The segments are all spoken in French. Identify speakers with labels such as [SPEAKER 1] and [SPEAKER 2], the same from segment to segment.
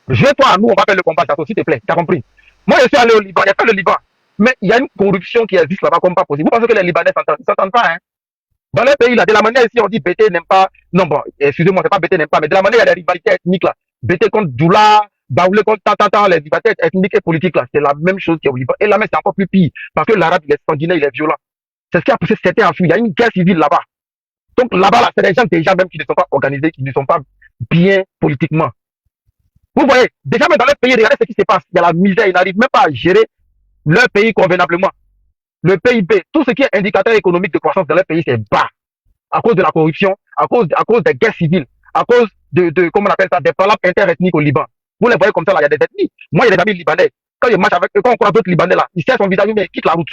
[SPEAKER 1] Toi, nous, on va faire le combat, s'il te plaît. Tu as compris? Moi, je suis allé au Liban, il n'y a pas le Liban. Mais il y a une corruption qui existe là-bas comme pas possible. Vous pensez que les Libanais s'entendent? Ils s'entendent pas, hein? Dans le pays, là, de la manière ici, on dit BT n'aime pas. Non, bon, excusez-moi, c'est pas BT n'aime pas, mais de la manière, il y a des rivalités ethniques là. BT contre Doula, Baoulé contre Tantanta, les rivalités ethniques et politiques là. C'est la même chose qu'il y a au Liban. Et là, mais c'est encore plus pire. Parce que l'arabe, il est sanguinaire, il est violent. C'est ce qui a poussé certains à fuir. Il y a une guerre civile là-bas. Donc là-bas, là, c'est des gens déjà même qui ne sont pas organisés, qui ne sont pas bien politiquement. Vous voyez, déjà même dans leur pays, regardez ce qui se passe. Il y a la misère, ils n'arrivent même pas à gérer leur pays convenablement. Le PIB, tout ce qui est indicateur économique de croissance dans leur pays, c'est bas. À cause de la corruption, à cause des guerres civiles, à cause comment on appelle ça, des palabres interethniques au Liban. Vous les voyez comme ça, là, il y a des ethnies. Moi, il y a des amis libanais. Quand je marche avec eux, quand on croise d'autres Libanais là, ils serrent son visage, mais ils quittent la route.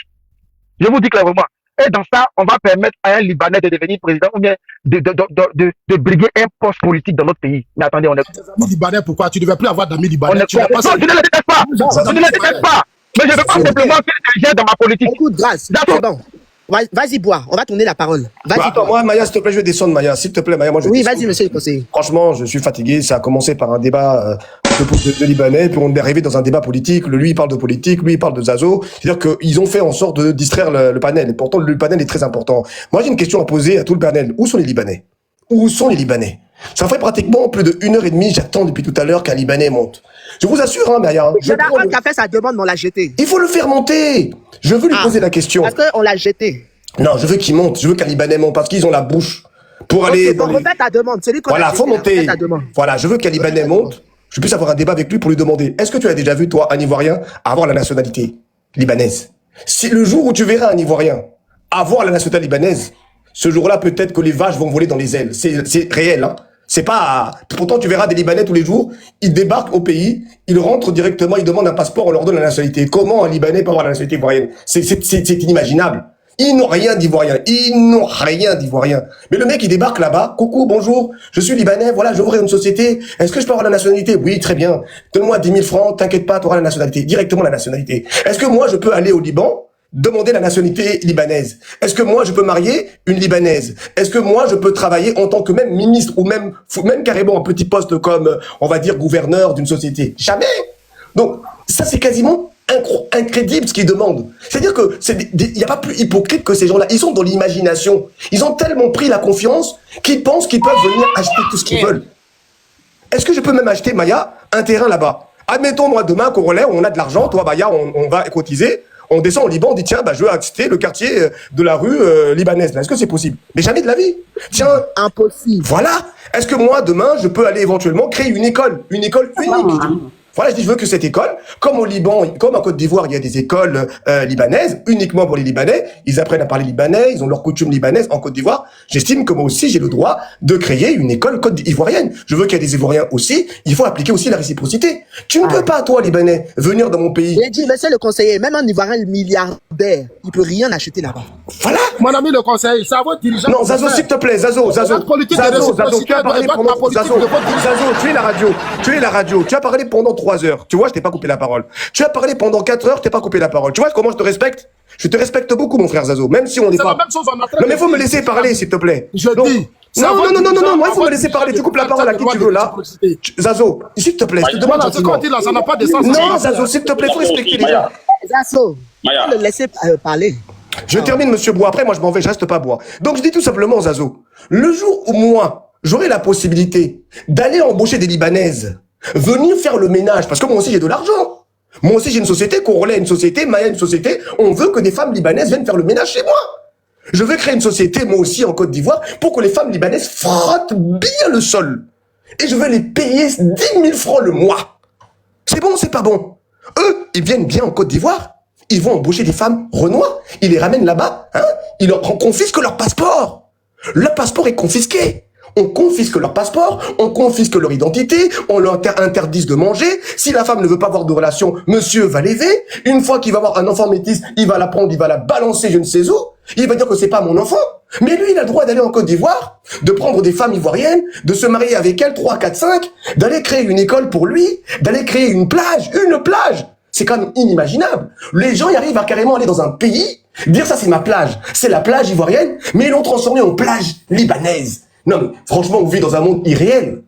[SPEAKER 1] Je vous dis clairement. Et dans ça, on va permettre à un Libanais de devenir président ou bien de briguer un poste politique dans notre pays. Mais attendez, on est...
[SPEAKER 2] Amis libanais, pourquoi? Tu ne devais plus avoir d'amis libanais.
[SPEAKER 1] Non, je ne les déteste pas. Je ne les déteste pas. Mais je ne veux pas simplement qu'ils gèrent dans ma politique.
[SPEAKER 3] Écoute, Grâce, c'est bon. Vas-y, bois, on va tourner la parole. Vas-y.
[SPEAKER 4] Attends, moi, Maya, s'il te plaît, je vais descendre, Maya. S'il te plaît, Maya, moi, je
[SPEAKER 3] Oui, vas-y, monsieur le conseiller.
[SPEAKER 4] Franchement, je suis fatigué. Ça a commencé par un débat de Libanais, puis on est arrivé dans un débat politique. Lui, il parle de politique, lui, il parle de Zazo. C'est-à-dire qu'ils ont fait en sorte de distraire le panel. Et pourtant, le panel est très important. Moi, j'ai une question à poser à tout le panel. Où sont les Libanais? Où sont les Libanais? Ça fait pratiquement plus de 1h30, j'attends depuis tout à l'heure qu'un Libanais monte. Je vous assure, hein, Maya.
[SPEAKER 3] Il y en a un qui a fait sa demande, mais on l'a jeté.
[SPEAKER 4] Il faut le faire monter. Je veux lui poser la question.
[SPEAKER 3] Parce qu'on l'a jeté.
[SPEAKER 4] Non, je veux qu'il monte. Je veux qu'un Libanais monte parce qu'ils ont la bouche pour aller dans les...
[SPEAKER 3] refais ta demande. Celui qu'on
[SPEAKER 4] Voilà,
[SPEAKER 3] a jeté,
[SPEAKER 4] faut monter.
[SPEAKER 3] ta demande.
[SPEAKER 4] Voilà, je veux qu'un Libanais monte. Je puisse avoir un débat avec lui pour lui demander, est-ce que tu as déjà vu, toi, un Ivoirien, avoir la nationalité libanaise? Si le jour où tu verras un Ivoirien avoir la nationalité libanaise, ce jour-là, peut-être que les vaches vont voler dans les ailes. C'est réel, hein. C'est pas... Pourtant, tu verras des Libanais tous les jours, ils débarquent au pays, ils rentrent directement, ils demandent un passeport, on leur donne la nationalité. Comment un Libanais peut avoir la nationalité ivoirienne? C'est inimaginable. Ils n'ont rien d'ivoirien. Ils n'ont rien d'ivoirien. Mais le mec, il débarque là-bas. Coucou, bonjour. Je suis Libanais. Voilà, je veux ouvrir une société. Est-ce que je peux avoir la nationalité? Oui, très bien. Donne-moi 10 000 francs. T'inquiète pas, tu auras la nationalité. Directement la nationalité. Est-ce que moi, je peux aller au Liban, demander la nationalité libanaise? Est-ce que moi, je peux marier une Libanaise? Est-ce que moi, je peux travailler en tant que même ministre ou même carrément un petit poste comme, on va dire, gouverneur d'une société? Jamais. Donc, ça, c'est quasiment incrédible ce qu'ils demandent. C'est-à-dire que il n'y a pas plus hypocrite que ces gens-là. Ils sont dans l'imagination. Ils ont tellement pris la confiance qu'ils pensent qu'ils peuvent venir acheter tout ce qu'ils veulent. Est-ce que je peux même acheter, Maya, un terrain là-bas? Admettons, moi, demain, qu'on relève, on a de l'argent, toi, Maya, on va cotiser, on descend au Liban, on dit, tiens, je veux acheter le quartier de la rue libanaise. Est-ce que c'est possible? Mais jamais de la vie. Tiens.
[SPEAKER 3] Impossible.
[SPEAKER 4] Voilà. Est-ce que moi, demain, je peux aller éventuellement créer une école unique? Voilà, je dis, je veux que cette école, comme au Liban, comme en Côte d'Ivoire, il y a des écoles libanaises, uniquement pour les Libanais, ils apprennent à parler libanais, ils ont leurs coutumes libanaises en Côte d'Ivoire. J'estime que moi aussi, j'ai le droit de créer une école côte ivoirienne. Je veux qu'il y ait des Ivoiriens aussi, il faut appliquer aussi la réciprocité. Tu ne peux pas, toi, Libanais, venir dans mon pays.
[SPEAKER 3] J'ai dit, monsieur le conseiller, même un Ivoirien milliardaire, il peut rien acheter là-bas.
[SPEAKER 4] Voilà.
[SPEAKER 2] Mon ami le conseiller, ça va dirigeant.
[SPEAKER 4] Non, Zazo, s'il te plaît, Zazo, tu as parlé pendant... Zazo, tu es la radio, tu as parlé pendant 3 heures. Tu vois, je t'ai pas coupé la parole. Tu as parlé pendant 4 heures, je t'ai pas coupé la parole. Tu vois comment je te respecte? Je te respecte beaucoup, mon frère Zazo, même si on n'est pas...
[SPEAKER 2] la même chose en Afrique.
[SPEAKER 4] Non, mais faut me laisser parler, s'il te plaît.
[SPEAKER 2] Je dis...
[SPEAKER 4] Non, moi, il faut me laisser parler. Tu coupes la parole à qui tu veux, là. Zazo, s'il te plaît, je te demande gentiment.
[SPEAKER 2] Ça n'a pas de sens.
[SPEAKER 4] Non, Zazo, s'il te plaît, faut respecter les gens.
[SPEAKER 3] Zazo, le laisser parler.
[SPEAKER 4] Je termine, monsieur Bois. Après, moi, je m'en vais, je reste pas Bois. Donc, je dis tout simplement, Zazo, le jour où moi, j'aurai la possibilité d'aller embaucher des Libanaises, venir faire le ménage, parce que moi aussi, j'ai de l'argent. Moi aussi, j'ai une société, Corolla une société, Maya une société. On veut que des femmes libanaises viennent faire le ménage chez moi. Je veux créer une société, moi aussi, en Côte d'Ivoire, pour que les femmes libanaises frottent bien le sol. Et je veux les payer 10 000 francs le mois. C'est bon, c'est pas bon. Eux, ils viennent bien en Côte d'Ivoire. Ils vont embaucher des femmes renois. Ils les ramènent là-bas. Hein. Ils leur confisquent leur passeport. Leur passeport est confisqué. On confisque leur passeport, on confisque leur identité, on leur interdise de manger. Si la femme ne veut pas avoir de relation, monsieur va l'élever. Une fois qu'il va avoir un enfant métis, il va la prendre, il va la balancer je ne sais où. Il va dire que c'est pas mon enfant. Mais lui, il a le droit d'aller en Côte d'Ivoire, de prendre des femmes ivoiriennes, de se marier avec elles, 3, 4, 5, d'aller créer une école pour lui, d'aller créer une plage. C'est quand même inimaginable. Les gens y arrivent à carrément aller dans un pays, dire ça c'est ma plage, c'est la plage ivoirienne, mais ils l'ont transformée en plage libanaise. Non mais franchement, on vit dans un monde irréel.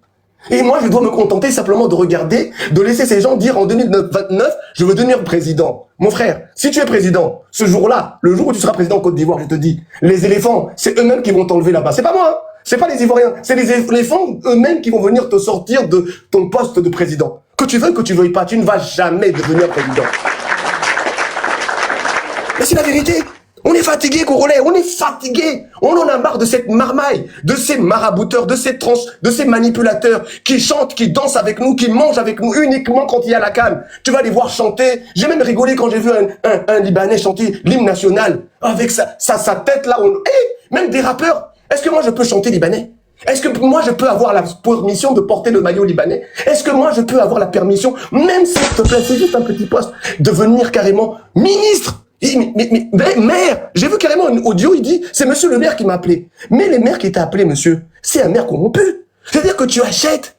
[SPEAKER 4] Et moi, je dois me contenter simplement de regarder, de laisser ces gens dire en 2029, je veux devenir président. Mon frère, si tu es président, ce jour-là, le jour où tu seras président en Côte d'Ivoire, je te dis, les éléphants, c'est eux-mêmes qui vont t'enlever là-bas. C'est pas moi, hein. C'est pas les Ivoiriens. C'est les éléphants eux-mêmes qui vont venir te sortir de ton poste de président. Que tu veuilles pas, tu ne vas jamais devenir président. Mais c'est la vérité. On est fatigué, Congolais, on est fatigué. On en a marre de cette marmaille, de ces marabouteurs, de ces manipulateurs qui chantent, qui dansent avec nous, qui mangent avec nous uniquement quand il y a la canne. Tu vas les voir chanter. J'ai même rigolé quand j'ai vu un Libanais chanter l'hymne national avec sa tête là. Même des rappeurs. Est-ce que moi je peux chanter libanais? Est-ce que moi je peux avoir la permission de porter le maillot libanais? Est-ce que moi je peux avoir la permission, même s'il te plaît, c'est juste un petit poste, de venir carrément ministre? Mais maire, j'ai vu carrément un audio, il dit, c'est monsieur le maire qui m'a appelé. Mais le maire qui t'a appelé, monsieur, c'est un maire corrompu. C'est-à-dire que tu achètes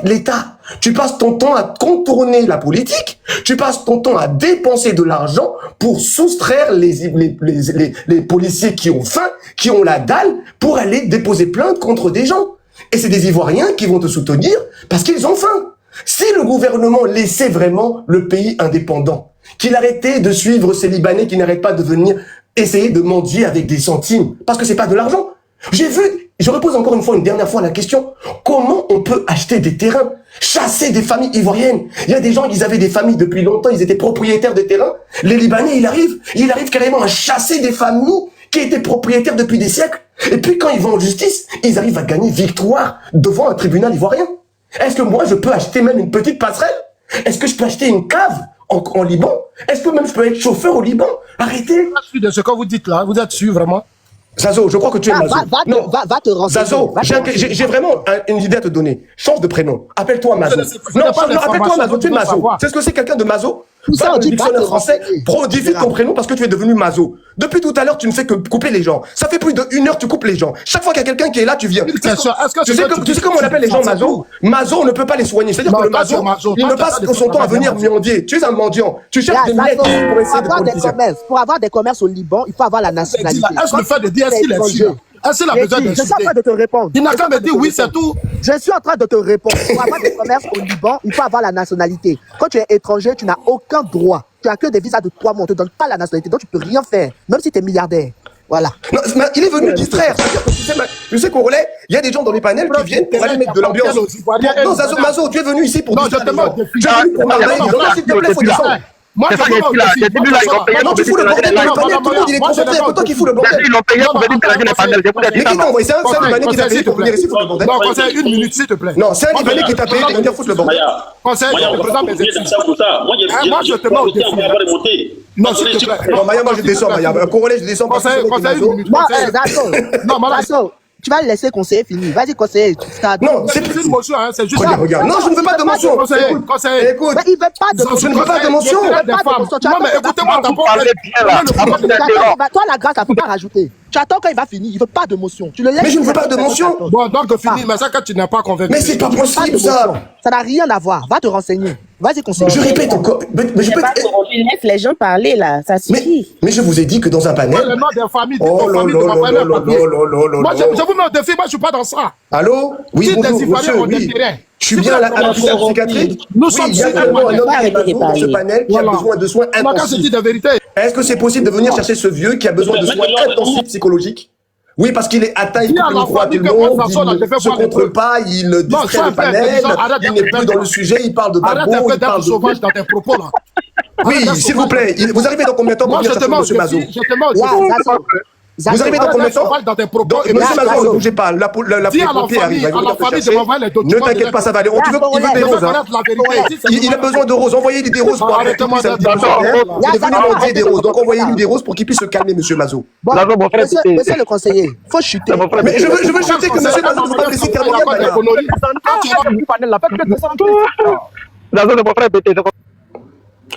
[SPEAKER 4] l'État. Tu passes ton temps à contourner la politique, tu passes ton temps à dépenser de l'argent pour soustraire les policiers qui ont faim, qui ont la dalle, pour aller déposer plainte contre des gens. Et c'est des Ivoiriens qui vont te soutenir parce qu'ils ont faim. Si le gouvernement laissait vraiment le pays indépendant, qu'il arrêtait de suivre ces Libanais qui n'arrêtent pas de venir essayer de mendier avec des centimes, parce que c'est pas de l'argent. Je repose encore une dernière fois la question, comment on peut acheter des terrains, chasser des familles ivoiriennes? Il y a des gens, ils avaient des familles depuis longtemps, ils étaient propriétaires de terrains. Les Libanais, il arrive carrément à chasser des familles qui étaient propriétaires depuis des siècles. Et puis quand ils vont en justice, ils arrivent à gagner victoire devant un tribunal ivoirien. Est-ce que moi, je peux acheter même une petite passerelle? Est-ce que je peux acheter une cave en Liban? Est-ce que même je peux être chauffeur au Liban? Arrêtez.
[SPEAKER 2] Je suis de ce que vous dites là, vous êtes sûr vraiment?
[SPEAKER 4] Zazo, je crois que tu es Mazo.
[SPEAKER 3] Va te renseigner.
[SPEAKER 4] Zazo, j'ai vraiment une idée à te donner. Change de prénom. Appelle-toi Mazo. Non, appelle-toi Mazo. Tu es Mazo. C'est ce que c'est quelqu'un de Mazo?
[SPEAKER 3] Tout ça, on dit
[SPEAKER 4] dictionnaire français. Modifie ton prénom parce que tu es devenu Mazo. Depuis tout à l'heure, tu ne fais que couper les gens. Ça fait plus d'1 heure, tu coupes les gens. Chaque fois qu'il y a quelqu'un qui est là, tu viens. Tu sais comment on appelle les gens Mazo? Mazo, on ne peut pas les soigner. C'est-à-dire que le Mazo, il ne passe que son temps à venir mendier. Tu es un mendiant. Tu cherches des miettes pour essayer de politiser.
[SPEAKER 3] Pour avoir des commerces au Liban, il faut avoir la nationalité.
[SPEAKER 2] Est-ce que le fait de dire est-ce qu'il est sûr? Est-ce qu'il a besoin de
[SPEAKER 3] Je suis en train de te répondre.
[SPEAKER 2] Il n'a qu'à me dire oui, c'est tout.
[SPEAKER 3] Je suis en train de te répondre. Pour avoir des commerces au Liban, il faut avoir la nationalité. Quand tu es étranger, tu n'as aucun droit. Tu as que des visas de 3 mois. On ne te donne pas la nationalité. Donc tu ne peux rien faire, même si tu es milliardaire. Voilà.
[SPEAKER 4] Non, il est venu distraire. Tu sais, Congolais, il y a des gens dans les panels qui viennent pour aller mettre de l'ambiance. Non, Mazo, tu es venu ici pour distraire les gens. Tu es venu pour marrer. S'il te plaît, il faut descendre.
[SPEAKER 2] Moi,
[SPEAKER 1] C'est ça, il y a début là, ils ont payé
[SPEAKER 4] Non,
[SPEAKER 1] pour
[SPEAKER 4] tu fous le bordel dans les
[SPEAKER 2] non,
[SPEAKER 4] panels,
[SPEAKER 2] non,
[SPEAKER 4] tout le monde il est
[SPEAKER 2] moi,
[SPEAKER 4] concentré,
[SPEAKER 2] je
[SPEAKER 4] c'est toi qui fous le
[SPEAKER 1] Ils
[SPEAKER 4] bordel.
[SPEAKER 1] ont payé pour venir mélanger les panels.
[SPEAKER 4] Mais qui t'a envoyé? C'est un Libanais qui t'a payé pour venir ici foutre le bordel.
[SPEAKER 2] Non, conseil, 1 minute, s'il te plaît.
[SPEAKER 4] Non, c'est un Libanais qui t'a payé pour venir foutre le bordel.
[SPEAKER 2] Conseil, je présente mes excuses. Moi, je te mets au défi. Non, s'il te plaît.
[SPEAKER 4] Non, Maya, moi je descends, Maya. Un Congolais, je descends parce que
[SPEAKER 2] Conseil,
[SPEAKER 4] c'est
[SPEAKER 2] conseil, 1 minute.
[SPEAKER 3] Non,
[SPEAKER 2] Conseil. Non, madame.
[SPEAKER 3] Zazo, tu vas le laisser conseiller finir. Vas-y, conseiller.
[SPEAKER 4] Non,
[SPEAKER 2] C'est une motion, hein, c'est juste.
[SPEAKER 4] Regarde. Non, je ne veux pas de motion.
[SPEAKER 2] Conseil, conseil.
[SPEAKER 4] Écoute,
[SPEAKER 3] Mais il ne veut pas de
[SPEAKER 4] je ne veux pas de motion.
[SPEAKER 2] Non, mais écoutez-moi d'abord.
[SPEAKER 1] Parlez bien là. Avant de t'interrompre.
[SPEAKER 3] Toi, la grâce, il ne faut pas rajouter. Tu attends quand il va finir. Il ne veut pas de motion. Tu le laisses.
[SPEAKER 4] Mais je ne veux pas de motion.
[SPEAKER 2] Bon, donc fini, mais ça, quand tu n'es pas convaincu.
[SPEAKER 4] Mais c'est pas possible ça.
[SPEAKER 3] Ça n'a rien à voir. Va te renseigner. Vas-y, conseiller.
[SPEAKER 4] Je répète encore. Mais je peux.
[SPEAKER 5] Laisse les gens parler là, ça suffit.
[SPEAKER 4] Mais je vous ai dit que dans un
[SPEAKER 2] Le
[SPEAKER 4] panel.
[SPEAKER 2] nom des familles, dites
[SPEAKER 4] Oh
[SPEAKER 2] aux
[SPEAKER 4] là
[SPEAKER 2] familles de
[SPEAKER 4] là
[SPEAKER 2] m'envoyer
[SPEAKER 4] là
[SPEAKER 2] leur
[SPEAKER 4] là
[SPEAKER 2] papier.
[SPEAKER 4] là là là
[SPEAKER 2] Moi,
[SPEAKER 4] là.
[SPEAKER 2] je vous mets au défi, moi, je ne suis pas dans ça.
[SPEAKER 4] Allô? Oui,
[SPEAKER 2] Si des
[SPEAKER 4] bonjour,
[SPEAKER 2] Ivoiriens
[SPEAKER 4] monsieur,
[SPEAKER 2] ont des
[SPEAKER 4] oui.
[SPEAKER 2] terrains,
[SPEAKER 4] Je suis bien à l'hôpital psychiatrique.
[SPEAKER 2] Nous
[SPEAKER 4] Oui,
[SPEAKER 2] sommes
[SPEAKER 4] il y a
[SPEAKER 2] sur
[SPEAKER 4] vraiment un
[SPEAKER 2] un
[SPEAKER 4] homme qui est
[SPEAKER 5] Arrêtez de
[SPEAKER 4] dans ce
[SPEAKER 5] parler.
[SPEAKER 4] panel qui a
[SPEAKER 2] Voilà.
[SPEAKER 4] besoin de soins
[SPEAKER 2] On a qu'à se dire
[SPEAKER 4] intensifs.
[SPEAKER 2] de vérité.
[SPEAKER 4] Est-ce que c'est possible de venir chercher ce vieux qui a besoin de soins intensifs psychologiques? Oui, parce qu'il est atteint, il
[SPEAKER 2] Dis à
[SPEAKER 4] coupe le
[SPEAKER 2] la
[SPEAKER 4] micro à
[SPEAKER 2] famille
[SPEAKER 4] tout le
[SPEAKER 2] que
[SPEAKER 4] monde,
[SPEAKER 2] moi, François, là, je
[SPEAKER 4] il
[SPEAKER 2] vais
[SPEAKER 4] ne se
[SPEAKER 2] voir les
[SPEAKER 4] contrôle
[SPEAKER 2] trucs.
[SPEAKER 4] pas, il distrait
[SPEAKER 2] sois
[SPEAKER 4] le
[SPEAKER 2] un frère
[SPEAKER 4] panel,
[SPEAKER 2] intelligent, arrête
[SPEAKER 4] il
[SPEAKER 2] de
[SPEAKER 4] n'est
[SPEAKER 2] faire
[SPEAKER 4] plus dans
[SPEAKER 2] ça.
[SPEAKER 4] le sujet, il parle de
[SPEAKER 2] Arrête
[SPEAKER 4] Babo,
[SPEAKER 2] de
[SPEAKER 4] il
[SPEAKER 2] faire
[SPEAKER 4] parle
[SPEAKER 2] d'être sauvage
[SPEAKER 4] de...
[SPEAKER 2] dans tes propos, là.
[SPEAKER 4] Oui,
[SPEAKER 2] Arrête d'être
[SPEAKER 4] s'il vous
[SPEAKER 2] sauvage.
[SPEAKER 4] plaît, vous arrivez dans combien de temps pour
[SPEAKER 2] Moi,
[SPEAKER 4] venir
[SPEAKER 2] je te
[SPEAKER 4] chercher
[SPEAKER 2] mets au
[SPEAKER 4] monsieur Mazo?
[SPEAKER 2] défi. Je te mets au
[SPEAKER 3] Là,
[SPEAKER 2] défi.
[SPEAKER 3] Zazo.
[SPEAKER 4] Vous arrivez dans
[SPEAKER 2] Arrête
[SPEAKER 4] combien de
[SPEAKER 2] d'être
[SPEAKER 4] temps?
[SPEAKER 2] sauvage dans tes propos.
[SPEAKER 4] Donc,
[SPEAKER 2] Et
[SPEAKER 4] monsieur
[SPEAKER 2] là,
[SPEAKER 4] Mazo, ne
[SPEAKER 3] Zazo.
[SPEAKER 4] bougez pas, la
[SPEAKER 2] dis à la
[SPEAKER 4] pompier arrive,
[SPEAKER 2] famille,
[SPEAKER 4] il va
[SPEAKER 2] à la
[SPEAKER 4] venir te
[SPEAKER 2] famille de
[SPEAKER 4] chercher.
[SPEAKER 2] m'envoyer les
[SPEAKER 4] Ne
[SPEAKER 2] documents.
[SPEAKER 4] t'inquiète pas, ça va aller. Il veut des
[SPEAKER 2] Je veux
[SPEAKER 4] roses, hein.
[SPEAKER 2] connaître la vérité. Si c'est
[SPEAKER 4] Il a besoin de roses. Envoyez-lui des roses pour arrêter
[SPEAKER 2] Arrête-moi
[SPEAKER 4] qu'il puisse un
[SPEAKER 2] d'être
[SPEAKER 4] petit peu se
[SPEAKER 2] d'accord.
[SPEAKER 4] calmer. Il est venu mendier des roses. Donc envoyez-lui des roses pour qu'il puisse se calmer, monsieur Mazo.
[SPEAKER 3] Bon,
[SPEAKER 1] Zazo, mon frère, c'était-
[SPEAKER 3] monsieur le conseiller, il faut chuter.
[SPEAKER 1] C'est mon frère.
[SPEAKER 4] Mais je veux chuter que monsieur Mazo ne va pas me laisser terminer, Maya.
[SPEAKER 1] Zazo, c'est mon frère, bêté.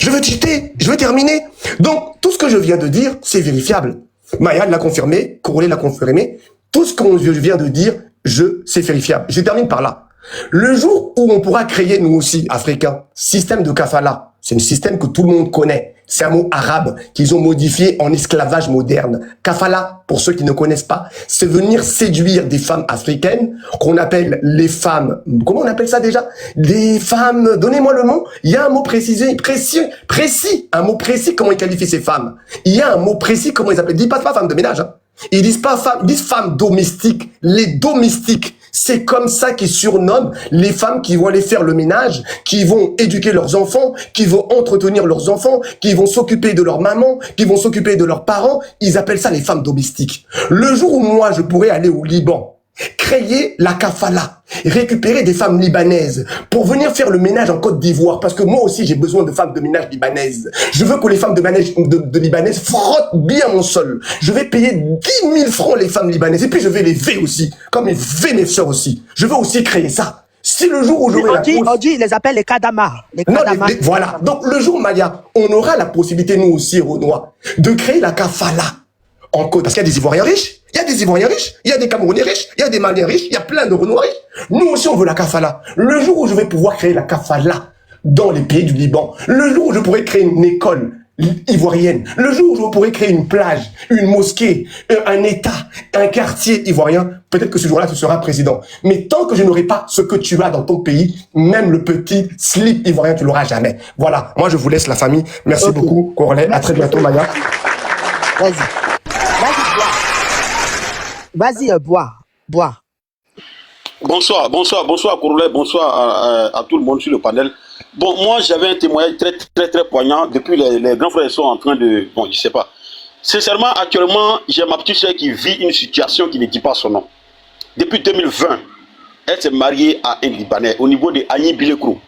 [SPEAKER 4] Je veux chuter, je veux terminer. Donc, tout ce que je viens de dire, c'est vérifiable. Maya l'a confirmé, Congolais l'a confirmé. Tout ce que je viens de dire, c'est vérifiable. Je termine par là. Le jour où on pourra créer, nous aussi, Africains, système de kafala, c'est un système que tout le monde connaît. C'est un mot arabe qu'ils ont modifié en esclavage moderne. Kafala, pour ceux qui ne connaissent pas, c'est venir séduire des femmes africaines qu'on appelle les femmes. Comment on appelle ça déjà? Des femmes. Donnez-moi le mot. Il y a un mot précis. Un mot précis. Comment ils qualifient ces femmes? Il y a un mot précis. Comment ils appellent? Ils disent pas femmes de ménage. Hein. Ils disent pas femmes. Ils disent femmes domestiques. Les domestiques. C'est comme ça qu'ils surnomment les femmes qui vont aller faire le ménage, qui vont éduquer leurs enfants, qui vont entretenir leurs enfants, qui vont s'occuper de leur maman, qui vont s'occuper de leurs parents. Ils appellent ça les femmes domestiques. Le jour où moi, je pourrais aller au Liban, créer la kafala, récupérer des femmes libanaises pour venir faire le ménage en Côte d'Ivoire, parce que moi aussi j'ai besoin de femmes de ménage libanaises. Je veux que les femmes de libanaises frottent bien mon sol. Je vais payer 10 000 francs les femmes libanaises, et puis je vais les V aussi, comme ils V mes sœurs aussi. Je veux aussi créer ça. Si le jour où j'aurai
[SPEAKER 3] on dit, ils les appellent les kadama.
[SPEAKER 4] Voilà. Donc le jour, Maya, on aura la possibilité, nous aussi, Renois, de créer la kafala en Côte, parce qu'il y a des Ivoiriens riches. Il y a des Ivoiriens riches, il y a des Camerounais riches, il y a des Maliens riches, il y a plein de Renois riches. Nous aussi, on veut la kafala. Le jour où je vais pouvoir créer la kafala dans les pays du Liban, le jour où je pourrai créer une école ivoirienne, le jour où je pourrai créer une plage, une mosquée, un État, un quartier ivoirien, peut-être que ce jour-là, tu seras président. Mais tant que je n'aurai pas ce que tu as dans ton pays, même le petit slip ivoirien, tu l'auras jamais. Voilà, moi je vous laisse la famille. Merci beaucoup, Corley. À très bientôt, Maya.
[SPEAKER 3] Vas-y. Vas-y, bois.
[SPEAKER 2] Bonsoir, Corley, bonsoir à tout le monde sur le panel. Bon, moi, j'avais un témoignage très poignant. Depuis, les grands frères sont en train de... Bon, je sais pas. Sincèrement, actuellement, j'ai ma petite soeur qui vit une situation qui ne dit pas son nom. Depuis 2020, elle s'est mariée à un Libanais au niveau de Agni Bilekro.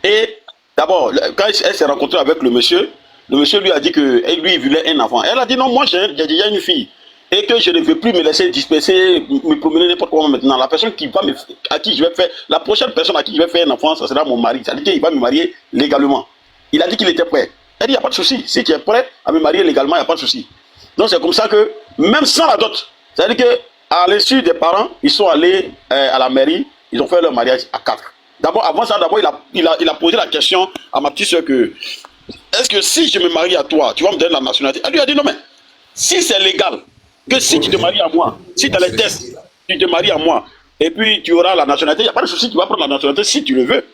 [SPEAKER 2] Et d'abord, quand elle s'est rencontrée avec le monsieur lui a dit que lui, il voulait un enfant. Elle a dit non, moi, j'ai déjà une fille. Et que je ne veux plus me laisser disperser, me promener n'importe comment maintenant. La personne à qui je vais faire, la prochaine personne à qui je vais faire un enfant, ça sera mon mari. C'est-à-dire qu'il va me marier légalement. Il a dit qu'il était prêt. Elle dit, il n'y a pas de souci. Si tu es prêt à me marier légalement, il n'y a pas de souci. Donc c'est comme ça que, même sans la dot, c'est-à-dire qu'à l'insu des parents, ils sont allés à la mairie, ils ont fait leur mariage à 4. D'abord, avant ça, il a posé la question à ma petite soeur que, est-ce que si je me marie à toi, tu vas me donner la nationalité? Elle lui a dit non, mais si c'est légal, que si tu te maries à moi, si tu as les tests, tu te maries à moi, et puis tu auras la nationalité, il n'y a pas de souci, tu vas prendre la nationalité si tu le veux.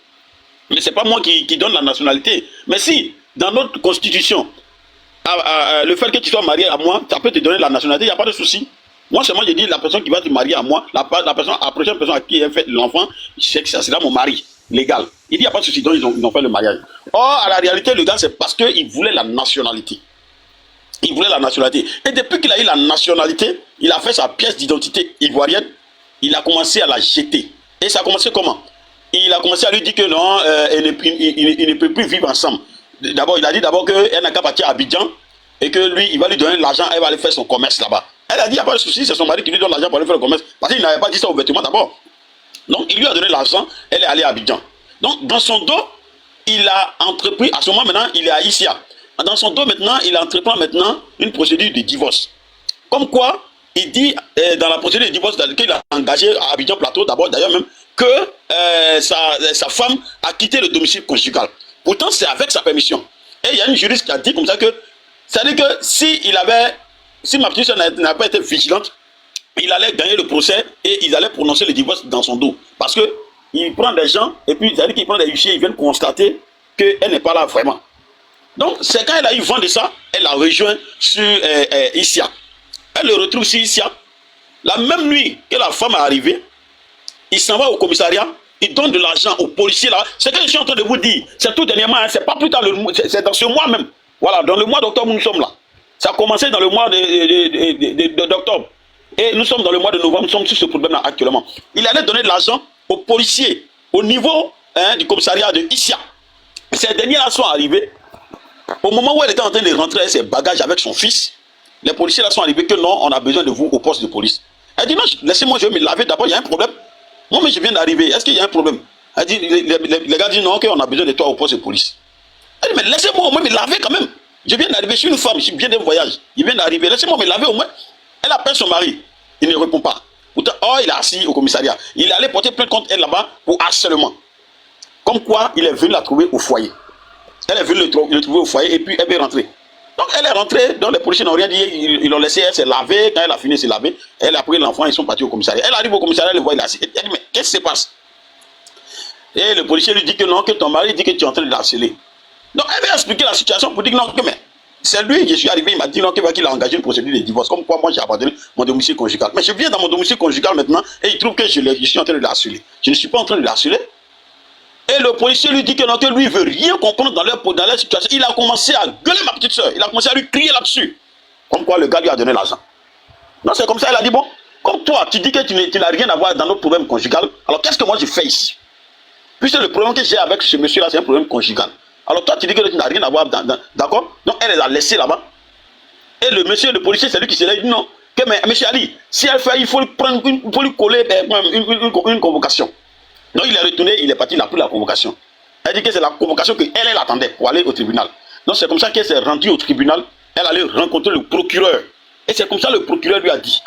[SPEAKER 2] Mais ce n'est pas moi qui donne la nationalité. Mais si, dans notre constitution, le fait que tu sois marié à moi, ça peut te donner la nationalité, il n'y a pas de souci. Moi, seulement, je dis, la personne qui va te marier à moi, la prochaine personne à qui elle fait l'enfant, c'est que ça sera mon mari, légal. Il dit, il n'y a pas de souci, donc ils ont fait le mariage. Or, à la réalité, le gars, c'est parce qu'il voulait la nationalité. Il voulait la nationalité. Et depuis qu'il a eu la nationalité, il a fait sa pièce d'identité ivoirienne. Il a commencé à la jeter. Et ça a commencé comment? Il a commencé à lui dire que non, il ne peut plus vivre ensemble. D'abord, il a dit d'abord qu'elle n'a qu'à partir à Abidjan et que lui, il va lui donner l'argent, elle va aller faire son commerce là-bas. Elle a dit, il n'y a pas de souci, c'est son mari qui lui donne l'argent pour aller faire le commerce. Parce qu'il n'avait pas dit ça ouvertement d'abord. Donc, il lui a donné l'argent, elle est allée à Abidjan. Donc, dans son dos, il a entrepris, à ce moment maintenant, il est à Issia. Dans son dos maintenant, il entreprend maintenant une procédure de divorce. Comme quoi, il dit dans la procédure de divorce qu'il a engagé à Abidjan Plateau, d'abord d'ailleurs même, que sa femme a quitté le domicile conjugal. Pourtant, c'est avec sa permission. Et il y a une juriste qui a dit comme ça que, c'est-à-dire que si ma petite soeur n'avait pas été vigilante, il allait gagner le procès et ils allaient prononcer le divorce dans son dos. Parce que il prend des gens, et puis c'est-à-dire qu'il prend des huissiers, ils viennent constater qu'elle n'est pas là vraiment. Donc, c'est quand elle a eu vent de ça, elle a rejoint sur Issia. Elle le retrouve sur Issia. La même nuit que la femme est arrivée, il s'en va au commissariat, il donne de l'argent aux policiers là. C'est ce que je suis en train de vous dire. C'est tout dernièrement, hein, c'est pas plus tard, c'est dans ce mois même. Voilà, dans le mois d'octobre, nous sommes là. Ça a commencé dans le mois d'octobre. Et nous sommes dans le mois de novembre, nous sommes sur ce problème-là actuellement. Il allait donner de l'argent aux policiers au niveau du commissariat de Issia. Ces derniers-là sont arrivés. Au moment où elle était en train de rentrer ses bagages avec son fils, les policiers là sont arrivés que non, on a besoin de vous au poste de police. Elle dit non, laissez-moi, je vais me laver d'abord, il y a un problème. Moi, mais je viens d'arriver, est-ce qu'il y a un problème? Elle dit, les gars disent non, ok, on a besoin de toi au poste de police. Elle dit, mais laissez-moi au moins me laver quand même. Je viens d'arriver, je suis une femme, je suis bien d'un voyage. Il vient d'arriver, laissez-moi me laver au moins. Elle appelle son mari, il ne répond pas. Pourtant, il est assis au commissariat. Il est allé porter plainte contre elle là-bas pour harcèlement. Comme quoi, il est venu la trouver au foyer. Elle est venue le trouver au foyer et puis elle est rentrée. Donc elle est rentrée, donc les policiers n'ont rien dit, ils l'ont laissé, elle s'est lavée, quand elle a fini de se laver, elle a pris l'enfant, ils sont partis au commissariat. Elle arrive au commissariat, elle le voit, il est assis. Elle dit, mais qu'est-ce qui se passe? Et le policier lui dit que non, que ton mari dit que tu es en train de l'harceler. Donc elle va expliquer la situation pour dire non, que mais c'est lui, je suis arrivé, il m'a dit non, qu'il a engagé une procédure de divorce, comme quoi moi j'ai abandonné mon domicile conjugal. Mais je viens dans mon domicile conjugal maintenant et il trouve que je suis en train de le harceler. Je ne suis pas en train de le harceler. Et le policier lui dit que non, que lui ne veut rien comprendre dans leur situation. Il a commencé à gueuler ma petite soeur, il a commencé à lui crier là-dessus. Comme quoi le gars lui a donné l'argent. Non, c'est comme ça, elle a dit bon, comme toi, tu dis que tu n'as rien à voir dans nos problèmes conjugaux, alors qu'est-ce que moi je fais ici? Puisque le problème que j'ai avec ce monsieur-là, c'est un problème conjugal. Alors toi, tu dis que tu n'as rien à voir, d'accord? Donc elle les a laissés là-bas. Et le monsieur, le policier, c'est lui qui s'est là, il dit non. Que, mais monsieur Ali, si elle fait, il faut lui coller une convocation. Donc il est retourné, il est parti, il a pris la convocation. Elle dit que c'est la convocation qu'elle attendait pour aller au tribunal. Donc c'est comme ça qu'elle s'est rendue au tribunal. Elle allait rencontrer le procureur. Et c'est comme ça que le procureur lui a dit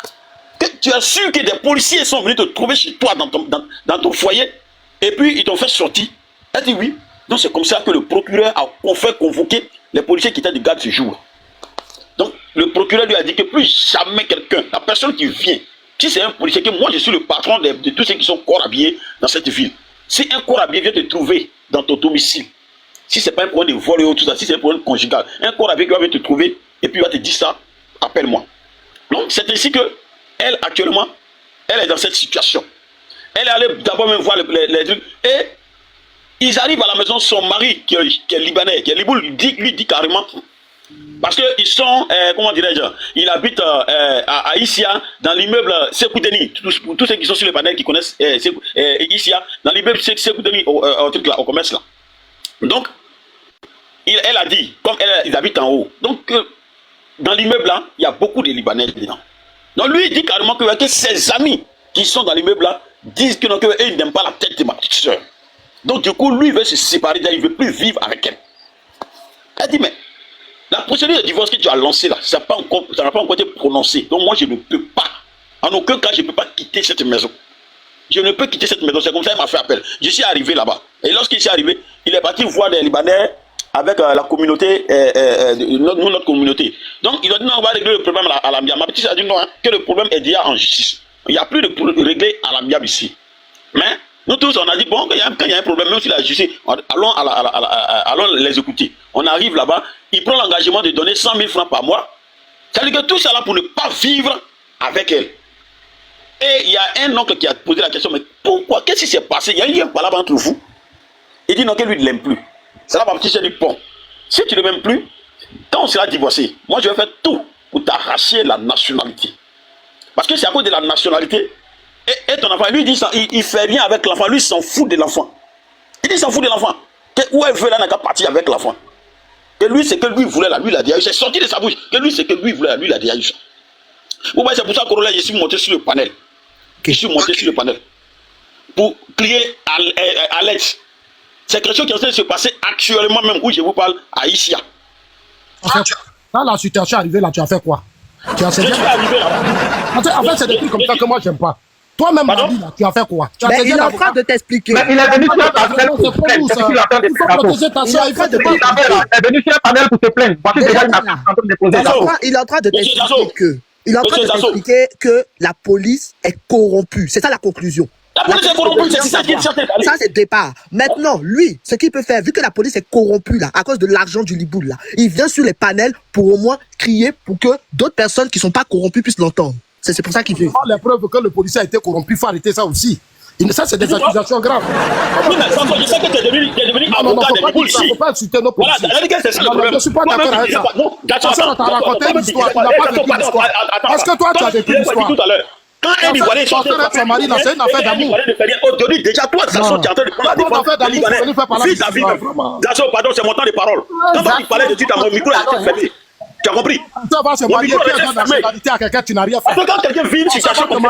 [SPEAKER 2] que tu as su que des policiers sont venus te trouver chez toi dans ton foyer et puis ils t'ont fait sortir. Elle dit oui. Donc c'est comme ça que le procureur a fait convoquer les policiers qui étaient de garde ce jour. Donc le procureur lui a dit que plus jamais quelqu'un, la personne qui vient, si c'est un policier, que moi je suis le patron de tous ceux qui sont corps habillés dans cette ville. Si un corps habillé vient te trouver dans ton domicile, si ce n'est pas un problème de vol ou tout ça, si c'est un problème conjugal, un corps habillé qui va te trouver et puis il va te dire ça, appelle-moi. Donc c'est ainsi que elle actuellement, elle est dans cette situation. Elle est allée d'abord même voir les trucs et ils arrivent à la maison, son mari qui est libanais, qui est liboul, lui dit carrément, parce qu'ils sont, comment dirais-je, il habite à Issia, dans l'immeuble Sekoudeni, tous ceux qui sont sur le panel qui connaissent Issia, dans l'immeuble Sekoudeni au commerce là. Donc, elle a dit, comme ils habitent en haut, donc dans l'immeuble là, il y a beaucoup de Libanais dedans. Donc lui, il dit carrément que ses amis qui sont dans l'immeuble là disent que non, ils n'aiment pas la tête de ma petite soeur. Donc du coup, lui, il veut se séparer d'elle, il ne veut plus vivre avec elle. Elle dit, mais la procédure de divorce que tu as lancée là, ça n'a pas encore été prononcé. Donc moi, je ne peux pas, en aucun cas, je ne peux pas quitter cette maison. Je ne peux quitter cette maison. C'est comme ça qu'il m'a fait appel. Je suis arrivé là-bas. Et lorsqu'il s'est arrivé, il est parti voir des Libanais avec la communauté, notre communauté. Donc, il a dit non, on va régler le problème à l'amiable. Ma petite a dit non, hein, que le problème est déjà en justice. Il n'y a plus de régler à l'amiable ici. Mais nous tous, on a dit bon, quand il y a un problème, même si la justice, allons les écouter. On arrive là-bas, il prend l'engagement de donner 100 000 francs par mois. C'est-à-dire que tout ça là pour ne pas vivre avec elle. Et il y a un oncle qui a posé la question, mais pourquoi? Qu'est-ce qui s'est passé? Il y a eu un palabre entre vous. Il dit non, que lui ne l'aime plus. C'est là ma petite soeur dit bon, si tu ne m'aimes plus, quand on sera divorcé, moi je vais faire tout pour t'arracher la nationalité. Parce que c'est à cause de la nationalité. Et ton enfant, lui dit ça, il ne fait rien avec l'enfant, lui il s'en fout de l'enfant. Il dit il s'en fout de l'enfant. Où elle veut là, n'a qu'à partir avec l'enfant. Que lui, c'est que lui voulait là, lui il a dit, c'est sorti de sa bouche. Que lui, c'est que lui voulait là, lui il a dit. Bon, c'est pour ça que je suis monté sur le panel. Je suis monté sur le panel. Pour crier à l'aide. C'est quelque chose qui est en train de se passer actuellement même où je vous parle à Issia.
[SPEAKER 6] Quand la situation est arrivée là, tu as fait quoi? Tu as
[SPEAKER 2] je suis arrivé là.
[SPEAKER 6] En fait, c'est des trucs comme ça que moi j'aime pas. Toi-même, Nabi, là, tu as fait quoi?
[SPEAKER 3] Mais il est en train de t'expliquer.
[SPEAKER 1] Mais il est venu sur un panel pour se plaindre. C'est ce qu'il attend de
[SPEAKER 6] Il faut protéger ta soeur. Il
[SPEAKER 1] est venu sur un panel pour se plaindre. Voici déjà une affaire en train de déposer.
[SPEAKER 3] Il est en train de t'expliquer que la police est corrompue. C'est ça la conclusion.
[SPEAKER 2] La police est corrompue, c'est ça qui est certain.
[SPEAKER 3] Ça, c'est le départ. Maintenant, lui, ce qu'il peut faire, vu que la police est corrompue, là, à cause de l'argent du Liboul, là, il vient sur les panels pour au moins crier pour que d'autres personnes qui ne sont pas corrompues puissent l'entendre. C'est pour ça qu'il fait.
[SPEAKER 6] Les preuves que le policier a été corrompu, il faut arrêter ça aussi. Ça, c'est des accusations graves.
[SPEAKER 2] Oui, mais je sais que tu es devenu avocat de Liboul ici.
[SPEAKER 6] Il ne faut pas insulter nos policiers.
[SPEAKER 2] Voilà, c'est ça le problème.
[SPEAKER 6] Je ne suis pas d'accord avec ça. On t'a raconté une histoire. Il n'a pas vécu l'histoire. Parce que toi, tu as vécu l'histoire.
[SPEAKER 2] Quand un Ivoirien est en train de
[SPEAKER 6] son mari, c'est une affaire d'amour.
[SPEAKER 2] Aujourd'hui, déjà, toi, Zasson, tu es en train de prendre la défense des Libanais. Zasson, pardon, c'est mon temps de parole. Quand tu parlais de suite, mon micro a été fermé. Tu as compris?
[SPEAKER 6] Tu vas se marier, tu as la nationalité à quelqu'un, tu n'as rien fait.
[SPEAKER 2] Parce que quand quelqu'un vit une situation comme ça,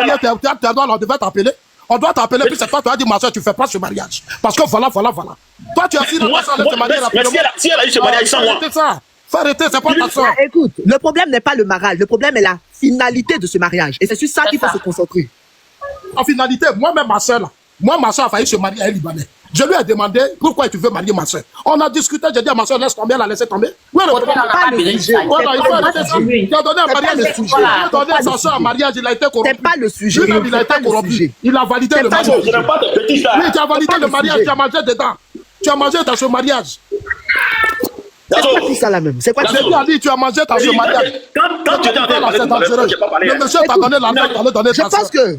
[SPEAKER 6] on devait t'appeler. On doit t'appeler, puis c'est toi, tu as dit, ma soeur, tu ne fais pas ce mariage. Parce que voilà. Toi, tu as dit, non, ça, se marier rapidement.
[SPEAKER 2] Si elle a eu ce mariage sans moi.
[SPEAKER 6] Faut arrêter, c'est pas ta soeur.
[SPEAKER 3] Écoute, le problème n'est pas le mariage, le problème est la finalité de ce mariage. Et c'est sur ça qu'il faut se concentrer.
[SPEAKER 6] En finalité, moi-même, ma soeur, là, ma soeur a failli se marier à un Libanais. Je lui ai demandé pourquoi tu veux marier ma soeur. On a discuté, j'ai dit à ma soeur, laisse tomber, elle a laissé tomber. Oui,
[SPEAKER 5] Pas le sujet.
[SPEAKER 6] voilà, il faut arrêter ça. Il a donné un mariage, il a donné sa soeur en mariage, il a été corrompu.
[SPEAKER 3] C'est pas le sujet.
[SPEAKER 6] Lui-même, il a été corrompu. Il a validé le mariage.
[SPEAKER 2] Je n'aime pas tes bêtises là.
[SPEAKER 6] Oui, tu as validé le mariage, tu as mangé dedans. Tu as mangé dans ce mariage.
[SPEAKER 3] C'est quoi tout ça là même? C'est quoi tout ça?
[SPEAKER 6] J'ai dit, tu as mangé dans ce mariage.
[SPEAKER 2] Quand tu étais en train de parler tout à l'heure, j'ai pas parlé.
[SPEAKER 6] Le monsieur t'a donné l'argent, t'allais donner
[SPEAKER 3] Je
[SPEAKER 6] ta
[SPEAKER 3] pense
[SPEAKER 6] soeur.
[SPEAKER 3] que...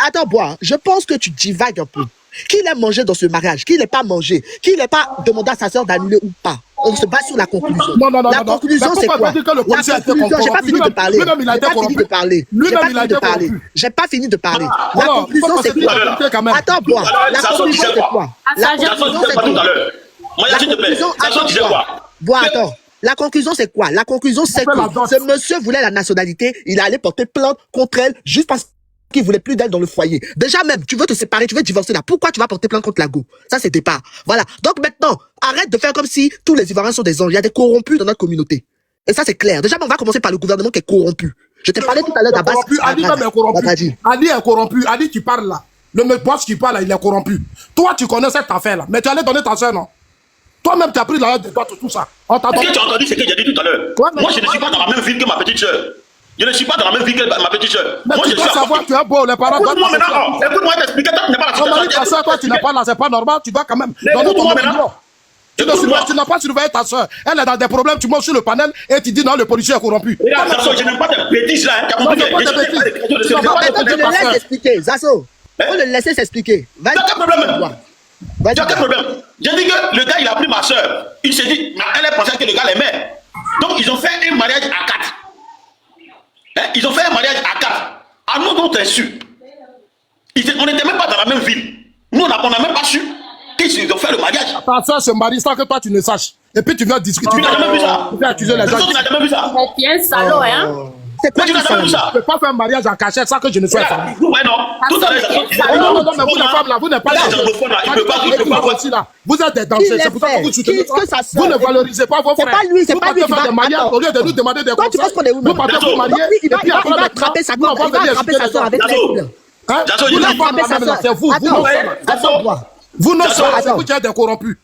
[SPEAKER 3] attends, bois. Je pense que tu divagues un peu. Qui l'a mangé dans ce mariage? Qui l'a pas mangé? Qui l'a pas demandé à sa soeur d'annuler ou pas? On se base sur la conclusion.
[SPEAKER 6] Non, non, non,
[SPEAKER 3] La
[SPEAKER 6] non, non.
[SPEAKER 3] conclusion,
[SPEAKER 6] Mais
[SPEAKER 3] c'est
[SPEAKER 6] pourquoi
[SPEAKER 3] quoi?
[SPEAKER 6] tu dis que le
[SPEAKER 3] La
[SPEAKER 6] policier a été
[SPEAKER 3] conclusion, j'ai pas
[SPEAKER 6] corrompu?
[SPEAKER 3] fini de parler.
[SPEAKER 6] Lui-même, il a
[SPEAKER 3] J'ai
[SPEAKER 6] été
[SPEAKER 3] pas fini de
[SPEAKER 6] corrompu.
[SPEAKER 3] parler. J'ai
[SPEAKER 6] Lui-même,
[SPEAKER 3] pas
[SPEAKER 6] il a
[SPEAKER 3] fini de
[SPEAKER 6] été
[SPEAKER 3] parler.
[SPEAKER 6] corrompu.
[SPEAKER 3] J'ai pas fini de parler. La
[SPEAKER 6] Alors,
[SPEAKER 3] conclusion,
[SPEAKER 6] il faut
[SPEAKER 3] c'est
[SPEAKER 6] passer
[SPEAKER 3] quoi?
[SPEAKER 6] par la vérité quand même.
[SPEAKER 3] Attends, bois. La
[SPEAKER 2] Ça
[SPEAKER 3] conclusion,
[SPEAKER 2] disait
[SPEAKER 3] c'est
[SPEAKER 2] quoi?
[SPEAKER 3] quoi?
[SPEAKER 5] Ah,
[SPEAKER 3] La
[SPEAKER 5] ça, j'ai
[SPEAKER 3] conclusion,
[SPEAKER 2] Ça
[SPEAKER 3] c'est
[SPEAKER 2] pas tout à
[SPEAKER 3] quoi?
[SPEAKER 2] l'heure. Moi,
[SPEAKER 3] La
[SPEAKER 2] s'il te plaît.
[SPEAKER 3] conclusion,
[SPEAKER 2] Ça
[SPEAKER 3] attends,
[SPEAKER 2] disait quoi?
[SPEAKER 3] Bois, attends. La conclusion, c'est quoi? La conclusion, c'est
[SPEAKER 6] Appelle la
[SPEAKER 3] que
[SPEAKER 6] dot.
[SPEAKER 3] ce monsieur voulait la nationalité, il est allé porter plainte contre elle juste parce qu'il voulait plus d'elle dans le foyer. Déjà même, tu veux te séparer, tu veux divorcer là. Pourquoi tu vas porter plainte contre la go? Ça, c'est départ. Voilà. Donc maintenant, arrête de faire comme si tous les Ivoiriens sont des anges. Il y a des corrompus dans notre communauté. Et ça, c'est clair. Déjà, on va commencer par le gouvernement qui est corrompu. Je t'ai parlé tout à l'heure d'Abbas.
[SPEAKER 6] Ali même est corrompu. Ali est corrompu. Ali, tu parles là. Le mec boss qui parle là, il est corrompu. Toi, tu connais cette affaire là. Mais tu allais donner ta soeur, non? Toi-même, tu as pris l'argent de toi, tout ça. On t'a
[SPEAKER 2] Est-ce
[SPEAKER 6] donné.
[SPEAKER 2] que tu as entendu ce que j'ai dit tout à l'heure?
[SPEAKER 3] Quoi, mais
[SPEAKER 2] Moi, je ne suis pas dans la même ville que ma petite soeur. Je ne suis pas dans la même ville que ma petite soeur.
[SPEAKER 6] Mais
[SPEAKER 2] Moi,
[SPEAKER 6] tu
[SPEAKER 2] je
[SPEAKER 6] dois
[SPEAKER 2] suis à
[SPEAKER 6] savoir,
[SPEAKER 2] Paris.
[SPEAKER 6] tu es beau, les parents doivent
[SPEAKER 2] Écoute-moi maintenant. Écoute-moi t'expliquer. Toi, tu n'es pas la
[SPEAKER 6] ton mari, ta
[SPEAKER 2] situation.
[SPEAKER 6] soeur, toi, tu n'es pas là, c'est pas normal, tu dois quand même
[SPEAKER 2] Mais
[SPEAKER 6] donner ton
[SPEAKER 2] écoute-moi
[SPEAKER 6] opinion.
[SPEAKER 2] maintenant.
[SPEAKER 6] Tu n'as pas surveillé ta soeur. Elle est dans des problèmes, tu montes sur le panel et tu dis non, le policier est corrompu.
[SPEAKER 2] Regarde, Zazo, je n'aime pas tes bêtises là. Tu as compris?
[SPEAKER 6] Non, c'est pas
[SPEAKER 2] Je
[SPEAKER 6] des
[SPEAKER 2] sais pas
[SPEAKER 6] bêtises.
[SPEAKER 2] les questions de
[SPEAKER 6] Tu vas
[SPEAKER 2] sécurité.
[SPEAKER 6] pas
[SPEAKER 3] Maintenant, tu le
[SPEAKER 6] ta soeur.
[SPEAKER 3] laisses expliquer. Zazo, faut le laisser s'expliquer. Vas-y.
[SPEAKER 2] Tu as quel problème?
[SPEAKER 3] Vas-y.
[SPEAKER 2] Tu as quel problème? J'ai dit que le gars, il a pris ma soeur. Il s'est dit, elle pensait que le gars l'aimait. Donc, ils ont fait un mariage à 4. Hein? Ils ont fait un mariage à 4. À nous, notre insu. On n'était même pas dans la même ville. Nous, on n'a même pas su qu'ils ont fait le mariage.
[SPEAKER 6] Ta soeur se marie sans que toi tu ne saches. Et puis tu viens discuter.
[SPEAKER 2] Tu n'as jamais vu ça?
[SPEAKER 6] Tu viens accuser les gens.
[SPEAKER 2] Tu n'as jamais vu ça?
[SPEAKER 5] Tu es un salaud, hein?
[SPEAKER 3] C'est quoi
[SPEAKER 2] Mais tu
[SPEAKER 3] tout
[SPEAKER 2] n'as
[SPEAKER 3] ça?
[SPEAKER 2] jamais vu ça?
[SPEAKER 6] Je ne peux pas faire un mariage en cachette sans que je ne sois informé.
[SPEAKER 2] Ouais, non. Tout à l'heure,
[SPEAKER 5] Non,
[SPEAKER 6] Non, non, non, mais vous, les femmes, là, vous n'êtes pas
[SPEAKER 2] Les
[SPEAKER 6] là.
[SPEAKER 2] anglophones, là, ils peuvent pas voir.
[SPEAKER 6] Aussi, là. Vous êtes des
[SPEAKER 3] Qui
[SPEAKER 6] danseurs,
[SPEAKER 3] l'a
[SPEAKER 6] c'est pour ça
[SPEAKER 3] fait?
[SPEAKER 6] que vous soutenez
[SPEAKER 3] Qui- que
[SPEAKER 6] ça.
[SPEAKER 3] sa sœur
[SPEAKER 6] Vous ne
[SPEAKER 3] est-
[SPEAKER 6] valorisez pas vos
[SPEAKER 3] C'est
[SPEAKER 6] frères.
[SPEAKER 3] pas lui, c'est
[SPEAKER 6] Vous
[SPEAKER 3] pas lui
[SPEAKER 6] partez
[SPEAKER 3] qui
[SPEAKER 6] faire
[SPEAKER 3] va-
[SPEAKER 6] des mariages
[SPEAKER 3] Attends.
[SPEAKER 6] au lieu de nous demander des
[SPEAKER 3] Toi, tu penses qu'on est où,
[SPEAKER 6] Vous
[SPEAKER 3] même?
[SPEAKER 6] partez
[SPEAKER 2] Zazo.
[SPEAKER 6] vous marier.
[SPEAKER 3] Il va,
[SPEAKER 6] et puis après,
[SPEAKER 3] il va
[SPEAKER 6] maintenant,
[SPEAKER 3] attraper sa
[SPEAKER 6] nous, on va venir
[SPEAKER 3] attraper sa
[SPEAKER 6] expliquer
[SPEAKER 3] soeur
[SPEAKER 6] les
[SPEAKER 3] avec
[SPEAKER 6] gens.
[SPEAKER 2] Zazo.
[SPEAKER 3] les couleurs.
[SPEAKER 6] Hein?
[SPEAKER 2] Zazo,
[SPEAKER 6] Vous
[SPEAKER 2] il
[SPEAKER 6] n'êtes
[SPEAKER 2] va
[SPEAKER 6] pas
[SPEAKER 3] attraper sa
[SPEAKER 6] madame, là,
[SPEAKER 3] soeur.
[SPEAKER 6] c'est vous. Vous
[SPEAKER 3] Attends,
[SPEAKER 6] non
[SPEAKER 3] attends, bois.
[SPEAKER 6] Vous non
[SPEAKER 2] Zazo.
[SPEAKER 6] c'est vous qui êtes des corrompus.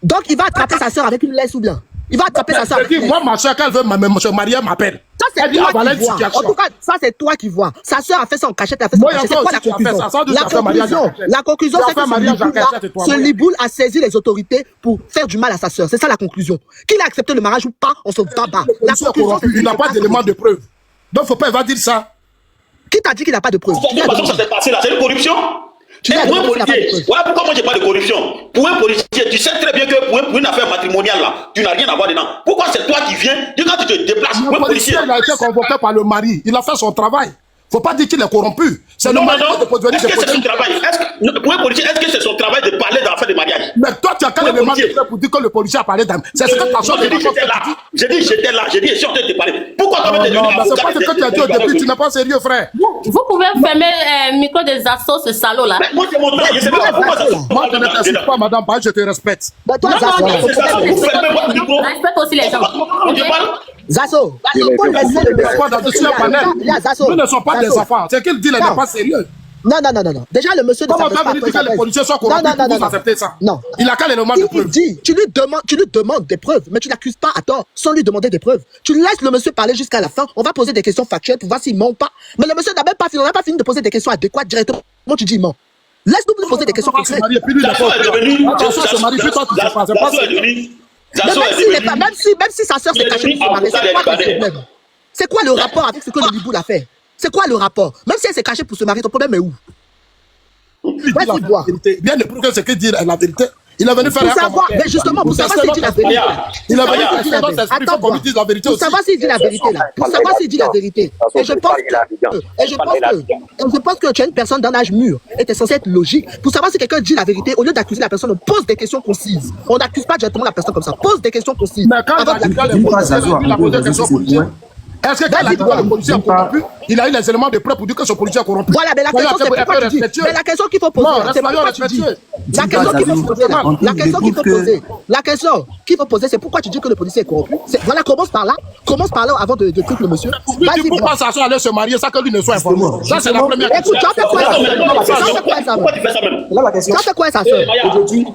[SPEAKER 3] Donc, il va attraper sa soeur avec une laisse ou bien? Il va attraper sa soeur
[SPEAKER 6] Je
[SPEAKER 3] avec une
[SPEAKER 6] dis,
[SPEAKER 3] laisse.
[SPEAKER 6] moi, ma soeur, quand elle veut se marier, m'appelle.
[SPEAKER 3] Ça, c'est
[SPEAKER 6] Elle dit,
[SPEAKER 3] toi
[SPEAKER 6] ah, voilà
[SPEAKER 3] qui
[SPEAKER 6] une
[SPEAKER 3] vois. En
[SPEAKER 6] situation.
[SPEAKER 3] tout cas, ça, c'est toi qui vois. Sa sœur a fait ça en cachette, elle a fait ça
[SPEAKER 6] Moi,
[SPEAKER 3] en
[SPEAKER 6] il y a
[SPEAKER 3] cachette.
[SPEAKER 6] toi
[SPEAKER 3] C'est quoi la
[SPEAKER 6] aussi qui as fait
[SPEAKER 3] conclusion?
[SPEAKER 6] ça. Sans doute,
[SPEAKER 3] La
[SPEAKER 6] tu as fait mariage en
[SPEAKER 3] conclusion,
[SPEAKER 6] cachette.
[SPEAKER 3] la conclusion,
[SPEAKER 6] Tu as
[SPEAKER 3] c'est
[SPEAKER 6] fait
[SPEAKER 3] que
[SPEAKER 6] mariage en cachette, et toi,
[SPEAKER 3] ce
[SPEAKER 6] moi.
[SPEAKER 3] Liboul a saisi les autorités pour faire du mal à sa sœur. C'est ça la conclusion. Qu'il a accepté le mariage ou pas, on se bat. La
[SPEAKER 6] policier est corrompu, il n'a pas d'éléments de preuve. Donc, faut pas, il va dire ça.
[SPEAKER 3] Qui t'a dit qu'il n'a pas de preuves?
[SPEAKER 2] De toute façon, ça s'est passé là, c'est une corruption.
[SPEAKER 3] Tu
[SPEAKER 2] Et
[SPEAKER 3] l'as
[SPEAKER 2] pour un
[SPEAKER 3] dit qu'il n'a pas de
[SPEAKER 2] policier,
[SPEAKER 3] preuves.
[SPEAKER 2] voilà pourquoi moi j'ai pas de corruption. Pour un policier, tu sais très bien que pour une affaire matrimoniale là, tu n'as rien à voir dedans. Pourquoi c'est toi qui viens, quand tu te déplaces, pour
[SPEAKER 6] Le
[SPEAKER 2] un policier.
[SPEAKER 6] policier, il a été convoqué par le mari. Il a fait son travail. Faut pas dire qu'il est corrompu. C'est le
[SPEAKER 2] Non,
[SPEAKER 6] mari
[SPEAKER 2] non,
[SPEAKER 6] qui peut venir
[SPEAKER 2] est-ce que c'est son
[SPEAKER 6] déposer.
[SPEAKER 2] travail? Pour un policier, est-ce que c'est son travail de parler dans l'affaire de mariage?
[SPEAKER 6] Mais toi, tu as quel
[SPEAKER 2] Ouais,
[SPEAKER 6] élément de
[SPEAKER 2] policier.
[SPEAKER 6] preuve pour dire que le policier a parlé d'un. C'est ce que ta soeur
[SPEAKER 2] J'ai dit j'étais là. J'ai dit j'étais là. J'ai dit je suis en train de te parler. Pourquoi toi
[SPEAKER 6] Non,
[SPEAKER 2] tu es
[SPEAKER 6] non,
[SPEAKER 2] devenu
[SPEAKER 6] mais c'est
[SPEAKER 2] avocat
[SPEAKER 6] pas ce que tu as dit au début. Tu n'es pas sérieux, frère.
[SPEAKER 5] Vous pouvez fermer le micro des assos, ce salaud là.
[SPEAKER 2] Mais moi c'est mon temps. Je sais pas pourquoi ça se passe.
[SPEAKER 6] Moi, je ne t'insulte pas, madame. Je te respecte.
[SPEAKER 3] Bah, toi,
[SPEAKER 5] Non,
[SPEAKER 3] Zazo,
[SPEAKER 5] non,
[SPEAKER 2] c'est ça, vous fermez votre micro.
[SPEAKER 5] respecte aussi les gens.
[SPEAKER 2] Je parle.
[SPEAKER 3] Zazo, faut laisser le monsieur.
[SPEAKER 6] Pourquoi dans ce panel?
[SPEAKER 3] Là, Zazo.
[SPEAKER 6] Nous ne sommes pas des
[SPEAKER 3] Zazo.
[SPEAKER 6] enfants. C'est qu'il dit, il n'est pas sérieux.
[SPEAKER 3] Non, non, non, non, non. Déjà, le monsieur ne
[SPEAKER 6] Comment
[SPEAKER 3] s'appelle
[SPEAKER 6] on va venir dire que les policiers sont corrompus pour vous accepter ça?
[SPEAKER 3] Non.
[SPEAKER 6] Il a quel élément de
[SPEAKER 3] Il
[SPEAKER 6] preuve?
[SPEAKER 3] dit, tu lui demandes des preuves, mais tu l'accuses pas à tort, sans lui demander des preuves. Tu laisses le monsieur parler jusqu'à la fin, on va poser des questions factuelles pour voir s'il ment ou pas. Mais le monsieur n'a même pas fini, on n'a pas fini de poser des questions adéquates directement. Comment tu dis il ment? Laisse-nous lui poser des questions
[SPEAKER 6] On va se
[SPEAKER 3] concrètes.
[SPEAKER 6] marier, puis lui, il est
[SPEAKER 2] Zazo
[SPEAKER 6] pas
[SPEAKER 2] est devenu.
[SPEAKER 6] Attention, se marie, puis toi, tu sais pas. C'est pas
[SPEAKER 2] Zazo est devenu.
[SPEAKER 3] Mais
[SPEAKER 2] Zazo
[SPEAKER 3] même
[SPEAKER 2] est
[SPEAKER 3] s'il n'est pas,
[SPEAKER 2] devenu.
[SPEAKER 3] même si sa sœur
[SPEAKER 2] Il
[SPEAKER 3] s'est
[SPEAKER 2] est
[SPEAKER 3] cachée
[SPEAKER 2] devenu
[SPEAKER 3] pour se marier, c'est
[SPEAKER 2] avocat
[SPEAKER 3] quoi ton
[SPEAKER 2] des Libanais.
[SPEAKER 3] problème? C'est quoi le rapport avec ce que le Liboul a fait? C'est quoi le rapport? Même si elle s'est cachée pour se marier, ton problème est où? Vas-y, bois.
[SPEAKER 6] Bien de prouver ce qu'il dit la vérité. Il est venu faire
[SPEAKER 3] Pour
[SPEAKER 6] un
[SPEAKER 3] savoir,
[SPEAKER 6] commentaire.
[SPEAKER 3] mais justement, pour savoir s'il dit la vérité.
[SPEAKER 6] Il est venu
[SPEAKER 2] Regarde,
[SPEAKER 6] pour dire dans ses explications qu'on lui dise la vérité
[SPEAKER 3] Pour
[SPEAKER 6] aussi.
[SPEAKER 3] savoir s'il dit la vérité, là. Pour savoir s'il dit la vérité. Et je pense que tu es une personne d'un âge mûr et tu es censé être logique. Pour savoir si quelqu'un dit la vérité, au lieu d'accuser la personne, on pose des questions concises. On n'accuse pas directement la personne comme ça. Pose des questions concises.
[SPEAKER 6] Mais quand il a
[SPEAKER 3] Avant
[SPEAKER 6] dit
[SPEAKER 3] d'accuser.
[SPEAKER 6] que le policier, il a posé des questions policières. Est-ce que quand il a dit que le policier est corrompu, Il a eu les éléments de preuve pour dire que ce policier est corrompu.
[SPEAKER 3] Voilà, mais la question c'est pourquoi tu dis. Mais la question qu'il faut poser, c'est pourquoi tu dis. La question qu'il faut poser, la question qu'il faut poser, la question qu'il faut poser, c'est pourquoi tu dis que le policier est corrompu. Voilà, commence par là avant de truc le monsieur.
[SPEAKER 6] Vas-y, pourquoi ça allait se marier, ça que lui ne soit informé. Ça c'est la première question.
[SPEAKER 3] Écoute, tu as fait quoi ça?
[SPEAKER 7] Pourquoi tu fais ça même? Là la question.
[SPEAKER 3] Tu as fait quoi ça soeur?
[SPEAKER 7] Aujourd'hui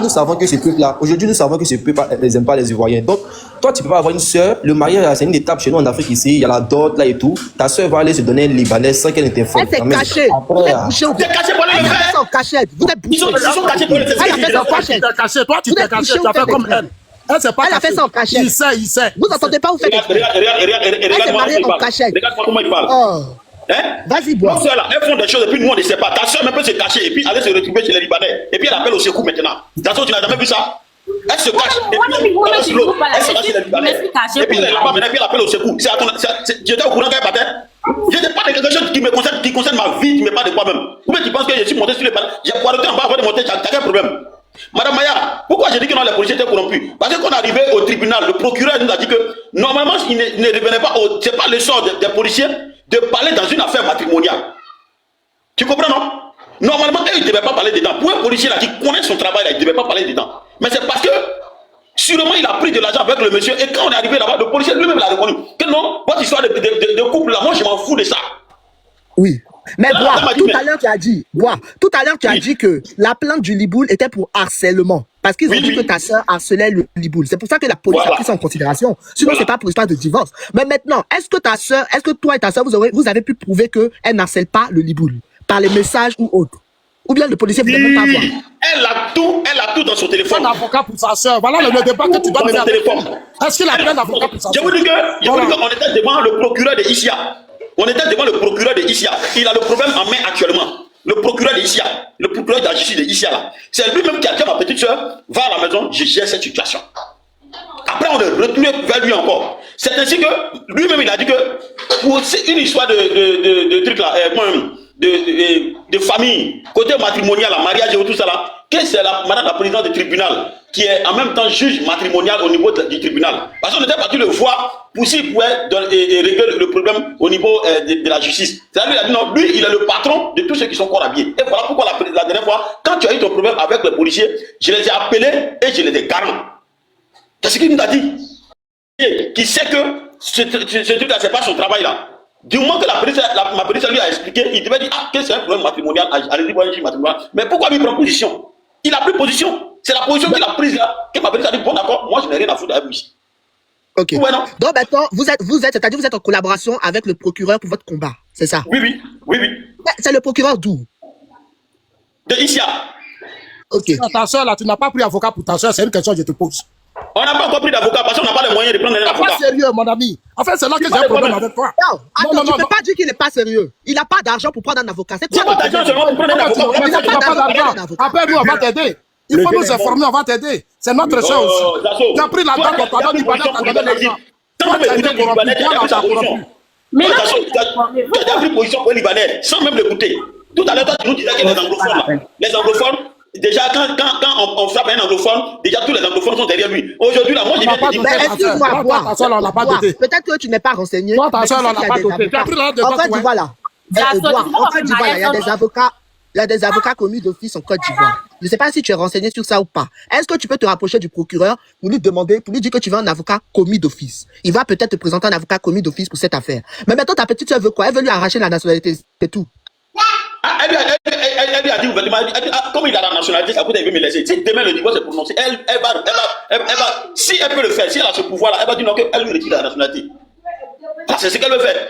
[SPEAKER 7] nous savons que ce truc-là, aujourd'hui nous savons que ce peuple n'aime pas les Ivoiriens. Donc toi tu peux pas avoir une sœur, le mariage c'est une étape chez nous en Afrique ici, il y a la dot là et tout. Ta sœur va aller se donner un Libanais sans qu'elle ne t'informe.
[SPEAKER 3] Elle s'est cachée. Vous êtes bouché. Vous êtes caché pour le faire. Cachette. Vous êtes bouché.
[SPEAKER 2] Ils sont cachés pour le faire.
[SPEAKER 6] Elle a fait ça en cachette. Toi tu t'es caché, tu as fait comme elle. Elle s'est pas
[SPEAKER 3] Elle a fait ça en cachette.
[SPEAKER 6] Il sait.
[SPEAKER 3] Vous n'entendez pas, vous faites. Elle s'est mariée en cachette.
[SPEAKER 2] Regarde-moi comment il parle.
[SPEAKER 3] Oh.
[SPEAKER 2] Hein?
[SPEAKER 3] Vas-y, bois.
[SPEAKER 2] Nos soeurs là, elles font des choses et puis nous on ne sait pas. Ta soeur même peut se cacher et puis aller se retrouver chez les Libanais. Et puis elle appelle au secours maintenant. Ta soeur, tu n'as jamais vu ça? Elle se cache. Et puis elle se cache chez les Libanais. Et puis elle est là-bas maintenant, et puis elle appelle au secours. J'étais au courant qu'elle partait. Je n'ai pas de quelque chose qui concerne ma vie, qui me parle de moi-même. Pourquoi tu penses que je suis monté sur les panneaux? J'ai poireté en bas avant de monter, t'as quel problème? Madame Maya, pourquoi j'ai dit que non, les policiers étaient corrompus? Parce que quand on est arrivé au tribunal, le procureur nous a dit que normalement, il ne revenait pas, c'est pas le sort des policiers de parler dans une affaire matrimoniale. Tu comprends, non? Normalement, eux, ils ne devaient pas parler dedans. Pour un policier là, qui connaît son travail, là, il ne devait pas parler dedans. Mais c'est parce que, sûrement, il a pris de l'argent avec le monsieur. Et quand on est arrivé là-bas, le policier lui-même l'a reconnu. Que non, votre histoire de couple là, moi, je m'en fous de ça.
[SPEAKER 3] Oui. Mais tout à l'heure, tu as dit que la plainte du Liboul était pour harcèlement. Parce qu'ils ont dit que ta sœur harcelait le Liboul. C'est pour ça que la police a pris ça en considération. Sinon, c'est pas pour histoire de divorce. Mais maintenant, est-ce que toi et ta sœur, vous avez pu prouver qu'elle n'harcèle pas le Liboul par les messages ou autres? Ou bien le policier ne voulait même pas voir?
[SPEAKER 2] Elle a tout dans son téléphone.
[SPEAKER 6] Un avocat pour sa sœur. Voilà le débat que tu dois mener avec elle. Est-ce qu'il a plein d'avocats pour sa sœur?
[SPEAKER 2] Je vous dis qu'on était devant le procureur de Issia. On était devant le procureur de Issia. Il a le problème en main actuellement. Le procureur de Issia, le procureur de la justice de Issia là. C'est lui-même qui a dit à ma petite soeur, va à la maison, je gère cette situation. Après, on est retourné vers lui encore. C'est ainsi que lui-même il a dit que pour une histoire de truc là, de famille, côté matrimonial, là, mariage et tout ça là, que c'est madame la présidente du tribunal qui est en même temps juge matrimonial au niveau du tribunal. Parce qu'on était parti le voir pour s'il pouvait régler le problème au niveau de la justice. C'est-à-dire qu'il a dit non, lui il est le patron de tous ceux qui sont corps habillés. Et voilà pourquoi la dernière fois, quand tu as eu ton problème avec les policiers, je les ai appelés et je les ai garants. Qu'est-ce qu'il nous a dit? Qui sait que ce truc-là, c'est pas son travail là. Du moment que ma police lui a expliqué, il devait dire que c'est un problème matrimonial, allez-y voir un juge matrimonial. Mais pourquoi il prend position? Il a pris position. C'est la position qu'il a prise là, que ma police a dit bon d'accord, moi je n'ai rien à foutre avec lui.
[SPEAKER 3] Ok. Ouais, donc maintenant, c'est-à-dire vous êtes en collaboration avec le procureur pour votre combat, c'est ça?
[SPEAKER 2] Oui.
[SPEAKER 3] C'est le procureur d'où?
[SPEAKER 2] De Issia.
[SPEAKER 3] Ok.
[SPEAKER 6] Ta soeur là, tu n'as pas pris avocat pour ta soeur, c'est une question que je te pose.
[SPEAKER 2] On n'a pas encore pris d'avocat parce qu'on n'a pas les moyens de prendre un avocat.
[SPEAKER 6] Pas sérieux, mon ami. En fait, c'est là que j'ai un problème avec toi.
[SPEAKER 3] Non, attends, tu ne peux pas dire qu'il n'est pas sérieux. Il n'a pas d'argent pour prendre un avocat. C'est quoi
[SPEAKER 2] pas d'argent seulement pour prendre un avocat?
[SPEAKER 6] Il n'a pas d'argent. Après, nous, on va t'aider. Il faut nous informer, on va t'aider. C'est notre choix aussi. Tu as pris la date, on t'a donné l'argent.
[SPEAKER 2] Sans même écouter le Libanais, tu as pris sa position. Tu as pris position pour les Libanais, sans même l'écouter. Tout à l'heure, tu nous disais que les anglophones, déjà, quand on frappe un anglophone, déjà tous les anglophones sont derrière lui. Aujourd'hui, là, moi, j'ai bien dit.
[SPEAKER 3] Excuse-moi, peut-être que tu n'es pas renseigné.
[SPEAKER 6] Toi, ta soeur, on n'a pas doté. Tu as pris la date.
[SPEAKER 3] En Côte d'Ivoire, là. En Côte d'Ivoire, il y a des avocats. Il y a des avocats commis d'office en Côte d'Ivoire. Je ne sais pas si tu es renseigné sur ça ou pas. Est-ce que tu peux te rapprocher du procureur pour lui demander, pour lui dire que tu veux un avocat commis d'office? Il va peut-être te présenter un avocat commis d'office pour cette affaire. Mais maintenant, ta petite soeur veut quoi? Elle veut lui arracher la nationalité, c'est tout.
[SPEAKER 2] Elle lui a dit ouvertement, comme il a la nationalité, ça peut me laisser. Si demain le divorce est prononcé, elle va, si elle peut le faire, si elle a ce pouvoir-là, elle va dire non, qu'elle lui retire la nationalité. C'est ce qu'elle veut faire.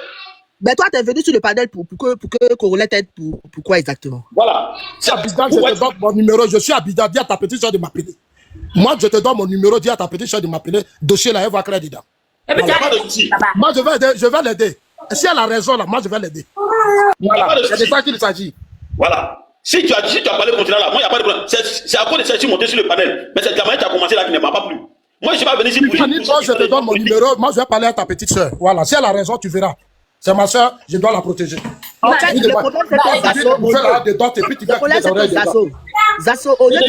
[SPEAKER 3] Mais toi, tu es venu sur le panel pour que Corolet t'aide pour quoi exactement?
[SPEAKER 6] Voilà. C'est Abidjan, je te donne mon numéro. Je suis Abidjan, dis à ta petite soeur de m'appeler. Moi, je te donne mon numéro, dis à ta petite soeur de m'appeler. Dossier là, elle va créer dedans. Moi, je vais l'aider. Si elle a raison là, moi, je vais l'aider. Voilà. C'est de ça qu'il s'agit.
[SPEAKER 2] Voilà. Si tu as parlé contre là, moi, il n'y a pas de problème. C'est à cause de ça que je suis monté sur le panel. Mais c'est Gamin qui a commencé là qui ne m'a pas plu. Moi, je ne suis pas venu ici pour...
[SPEAKER 6] je te donne mon numéro. Moi, je vais parler à ta petite soeur. Voilà. Si elle a raison, tu verras. C'est ma soeur, je dois la protéger.
[SPEAKER 3] En fait, le problème, c'est que Zasso, au lieu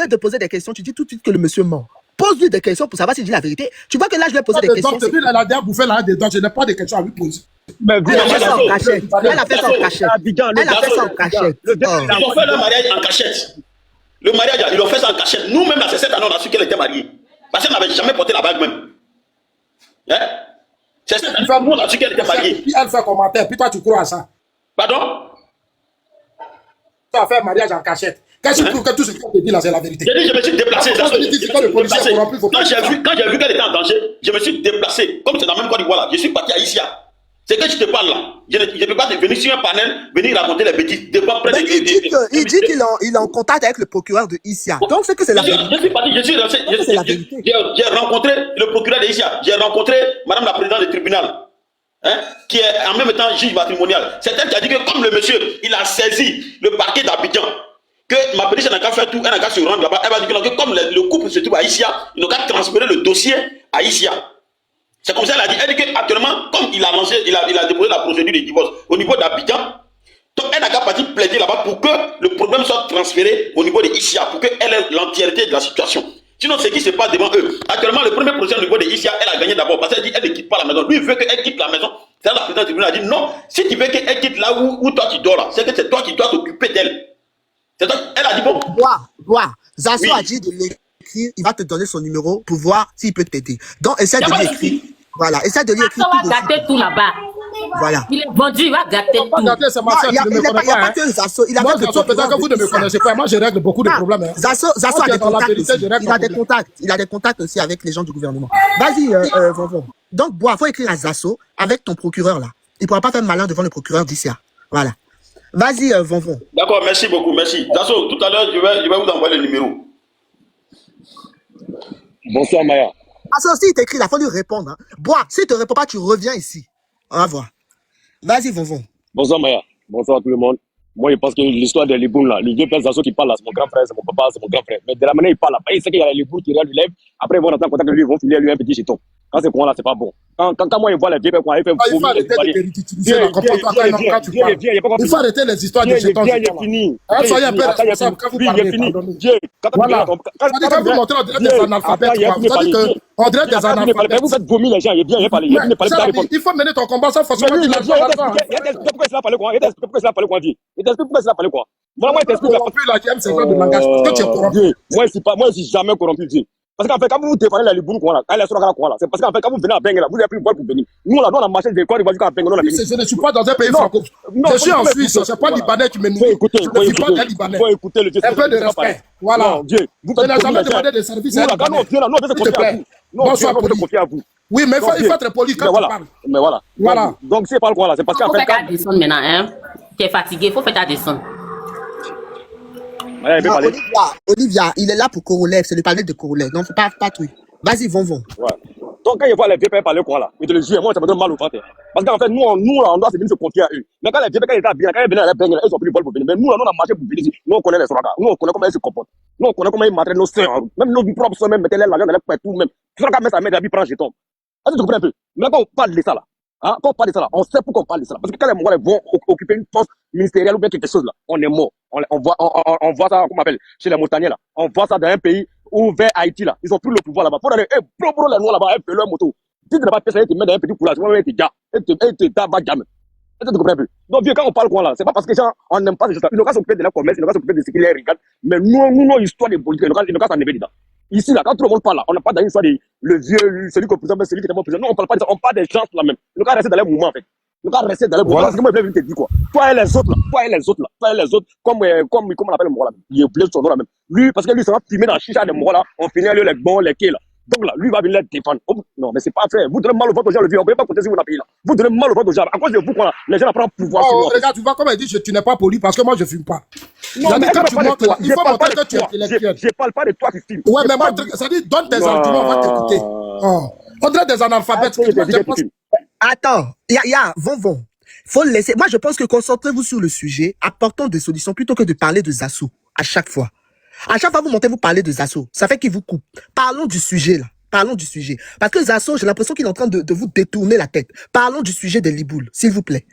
[SPEAKER 3] de poser des questions, tu dis tout de suite que le monsieur ment. Pose-lui des questions pour savoir s'il dit la vérité. Tu vois que là, je lui ai posé des questions.
[SPEAKER 6] Depuis elle a déjà bouffé la dedans, je n'ai pas de questions à lui poser.
[SPEAKER 1] Mais vous,
[SPEAKER 3] Elle a fait ça en cachette. Elle a fait ça en cachette. Elle a fait ça en cachette.
[SPEAKER 2] Ils ont fait le mariage en cachette. Le mariage, ils ont fait ça en cachette. Nous-mêmes, à cette année, on a su qu'elle était mariée. Parce qu'elle n'avait jamais porté la bague même. Hein? C'est cette année, nous, on a su qu'elle était mariée.
[SPEAKER 6] Puis elle fait commentaire, puis toi, tu crois à ça.
[SPEAKER 2] Pardon?
[SPEAKER 6] Tu as fait un mariage en cachette. Qu'est-ce que tu trouves que tout ce qu'on te dit là, c'est la vérité?
[SPEAKER 2] J'ai dit, je me suis déplacé.
[SPEAKER 6] Quand
[SPEAKER 2] Quand j'ai vu qu'elle était en danger, je me suis déplacé. Comme c'est dans la même Côte d'Ivoire là, je suis parti à Isia. C'est que je te parle là. Je ne peux pas venir sur un panel, venir raconter les bêtises.
[SPEAKER 3] Il dit qu'il est en contact avec le procureur de Isia. Donc c'est que c'est la vérité.
[SPEAKER 2] Je suis parti, j'ai rencontré le procureur de Isia. J'ai rencontré madame la présidente du tribunal. Hein, qui est en même temps juge matrimonial. C'est elle qui a dit que comme le monsieur, il a saisi le parquet d'Abidjan, que ma petite n'a qu'à faire tout, elle n'a qu'à se rendre là-bas. Elle va dire que comme le couple se trouve à Isia, il n'a qu'à transférer le dossier à Isia. C'est comme ça qu'elle a dit. Elle dit qu'actuellement, comme il a lancé, il a déposé la procédure de divorce au niveau d'Abidjan, donc elle n'a qu'à partir plaider là-bas pour que le problème soit transféré au niveau de Isia, pour qu'elle ait l'entièreté de la situation. Sinon, ce qui se passe devant eux. Actuellement, le premier procès au niveau de Isia, elle a gagné d'abord parce qu'elle dit qu'elle ne quitte pas la maison. Lui, il veut qu'elle quitte la maison. C'est là la présidente du tribunal a dit non, si tu veux qu'elle quitte là où toi tu dors là, c'est que c'est toi qui dois t'occuper d'elle. C'est toi, elle a dit bon.
[SPEAKER 3] Zasso a dit de l'écrire, il va te donner son numéro pour voir s'il peut t'aider. Donc, essaie de lui écrire. Voilà, essaie de lui écrire.
[SPEAKER 5] Il va gâter tout là-bas.
[SPEAKER 3] Voilà.
[SPEAKER 5] Il est vendu, il va gâter tout.
[SPEAKER 3] Il n'y a pas que Zasso. Il a
[SPEAKER 6] moi, Zasso, peut-être que vous ne me connaissez pas. Moi, je règle beaucoup de problèmes.
[SPEAKER 3] Zasso a des contacts aussi. Il a des contacts aussi avec les gens du gouvernement. Vas-y, Vonvon. Donc, Bois, il faut écrire à Zasso avec ton procureur là. Il ne pourra pas faire malin devant le procureur d'Isia. Voilà. Vas-y, Vonvon.
[SPEAKER 2] D'accord, merci beaucoup, merci. Zasso, tout à l'heure, je vais vous envoyer le numéro.
[SPEAKER 1] Bonsoir, Maya.
[SPEAKER 3] Zasso, s'il t'écrit, il faut lui répondre. Hein. Bois, s'il ne te répond pas, tu reviens ici. On va voir. Vas-y, Vonvon.
[SPEAKER 1] Bonsoir, Maya. Bonsoir à tout le monde. Moi, je pense que l'histoire des Liboun, là, le vieux père Zasso qui parle là, c'est mon grand frère, c'est mon papa, c'est mon grand frère. Mais de la manière il parle là, il sait qu'il y a les Liboun qui lui lèvent. Après, ils vont rentrer en contact avec lui, ils vont filer lui un petit jeton. Quand c'est quoi là, c'est pas bon. Quand moi, je vois les vieux pères, il fait
[SPEAKER 6] il faut arrêter de ridiculiser la compréhension quand tu parles. Il faut arrêter les histoires de jetons. Soyez un peu responsable quand vous parlez. Voilà. Quand vous montrez des analphabètes, vous savez qu'on dirait des analphabètes.
[SPEAKER 1] Vous faites vomir les gens, il est bien parlé.
[SPEAKER 6] Il faut mener ton combat sans forcément qu'il n'a pas l'argent.
[SPEAKER 1] Il y a des pourquoi il s'est parlé quoi. Il y a des pourquoi il s'est parlé quoi. Il y a des pourquoi il s'est parlé quoi. Moi, je t'explique la
[SPEAKER 6] corrompu là, qui aime ces gens de langage. Parce que tu es corrompu.
[SPEAKER 1] Moi, je suis jamais corrompu. Parce qu'en fait, quand vous défendez la Liboun, c'est parce qu'en fait, quand vous venez à Bengue, vous avez pris une boîte pour venir. Nous, là, on a marché des corps, jusqu'à Bengue.
[SPEAKER 6] Je ne suis pas dans un pays franco. Je suis en Suisse, c'est pas Libanais qui me nourrit. Je ne suis pas un Libanais. Un peu de respect. Voilà. Je n'ai jamais demandé de service à un Libanais. S'il te plaît. Bonsoir, poli. Oui, mais il faut être poli quand tu parles.
[SPEAKER 1] Mais voilà.
[SPEAKER 6] Voilà.
[SPEAKER 1] Donc, c'est pas le quoi là. C'est parce qu'en fait.
[SPEAKER 5] Il faut faire ta descente maintenant, hein. Tu es fatigué, il faut faire ta descente.
[SPEAKER 3] Olivia, il est là pour Korolev, c'est le palais de Korolev. Donc, faut pas truc. Vas-y, Vonvon.
[SPEAKER 1] Ouais. Donc, quand ils voient les vieux pères parler quoi là, ils te le jurent, moi, ça me donne mal au ventre. Parce qu'en fait, nous, là, on doit se venir se confier à eux. Mais quand les vieux pères, quand ils étaient bien, quand ils venaient à la Bengue, ils ont pris le bol pour venir. Mais nous, là, on a marché pour venir ici. Nous, on connaît les Soraka. Nous, on connaît comment ils se comportent. Nous, on connaît comment ils m'entraînent nos sœurs. Même nos propres sœurs, même, mettez-les l'argent dans les points, tout, même. Soraka met sa main d'habit, prend un jeton. Est-ce que tu comprends un peu? Mais quand on parle de ça là, hein, quand on parle de ça là, on sait pourquoi on parle de ça là. Parce que quand les Mongols vont occuper une poste ministérielle ou bien quelque chose là, on est mort. On voit ça, comment on appelle, chez les montagnais là. On voit ça dans un pays où vers Haïti là, ils ont pris le pouvoir là-bas. Pour aller, les noirs là-bas, ils leur moto. Si tu n'as pas fait ça, ils te mettent dans un petit coulage, ils te gars, ils te tabac jamais. Est-ce que tu comprends un peu? Donc, vieux, quand on parle quoi là, c'est pas parce que gens, on n'aime pas ces choses-là. Ils n'ont qu'à s'occuper de la commerce, ils n'ont qu'à s'occuper de ce qui les regarde. Mais nous, nos histoires de politique, ils n'ont qu'à s'en enlever dedans. Ici, là, quand tout le monde parle là, on n'a pas dans une histoire de le vieux, celui qui est président, celui qui est pas président. Non, on parle pas de ça, on parle des gens là même. Ils n'ont qu'à rester dans les mouvements en fait. Ils n'ont qu'à rester dans les mouvements. Parce que moi, je vais te dire quoi. Toi et les autres là, comme on appelle le mort là, il est oublié son nom là même. Lui, parce que lui, ça va filmer dans la chicha des morts là, on finit les bons, les quais là. Donc là, lui va venir les défendre. Oh, non, mais c'est pas vrai. Vous donnez mal au ventre aux gens, le vieux. On ne peut pas compter si vous n'avez pays là. Vous donnez mal au ventre aux gens. À cause de vous, quoi, les gens apprennent pouvoir.
[SPEAKER 6] Oh, regarde, tu vois comment il dit tu n'es pas poli parce que moi je fume pas.
[SPEAKER 1] Non, mais
[SPEAKER 6] quand tu montres là, il faut montrer que tu es intellectuel.
[SPEAKER 1] Je parle pas de toi qui fume.
[SPEAKER 6] Ouais, mais moi, ça dit donne tes arguments, on va t'écouter. On dirait des analphabètes.
[SPEAKER 3] Attends, Vonvon. Faut le laisser. Moi, je pense que concentrez-vous sur le sujet, apportons des solutions plutôt que de parler de Zasso à chaque fois. À chaque fois, vous parlez de Zasso. Ça fait qu'il vous coupe. Parlons du sujet là. Parlons du sujet. Parce que Zasso, j'ai l'impression qu'il est en train de vous détourner la tête. Parlons du sujet des Libouls, s'il vous plaît.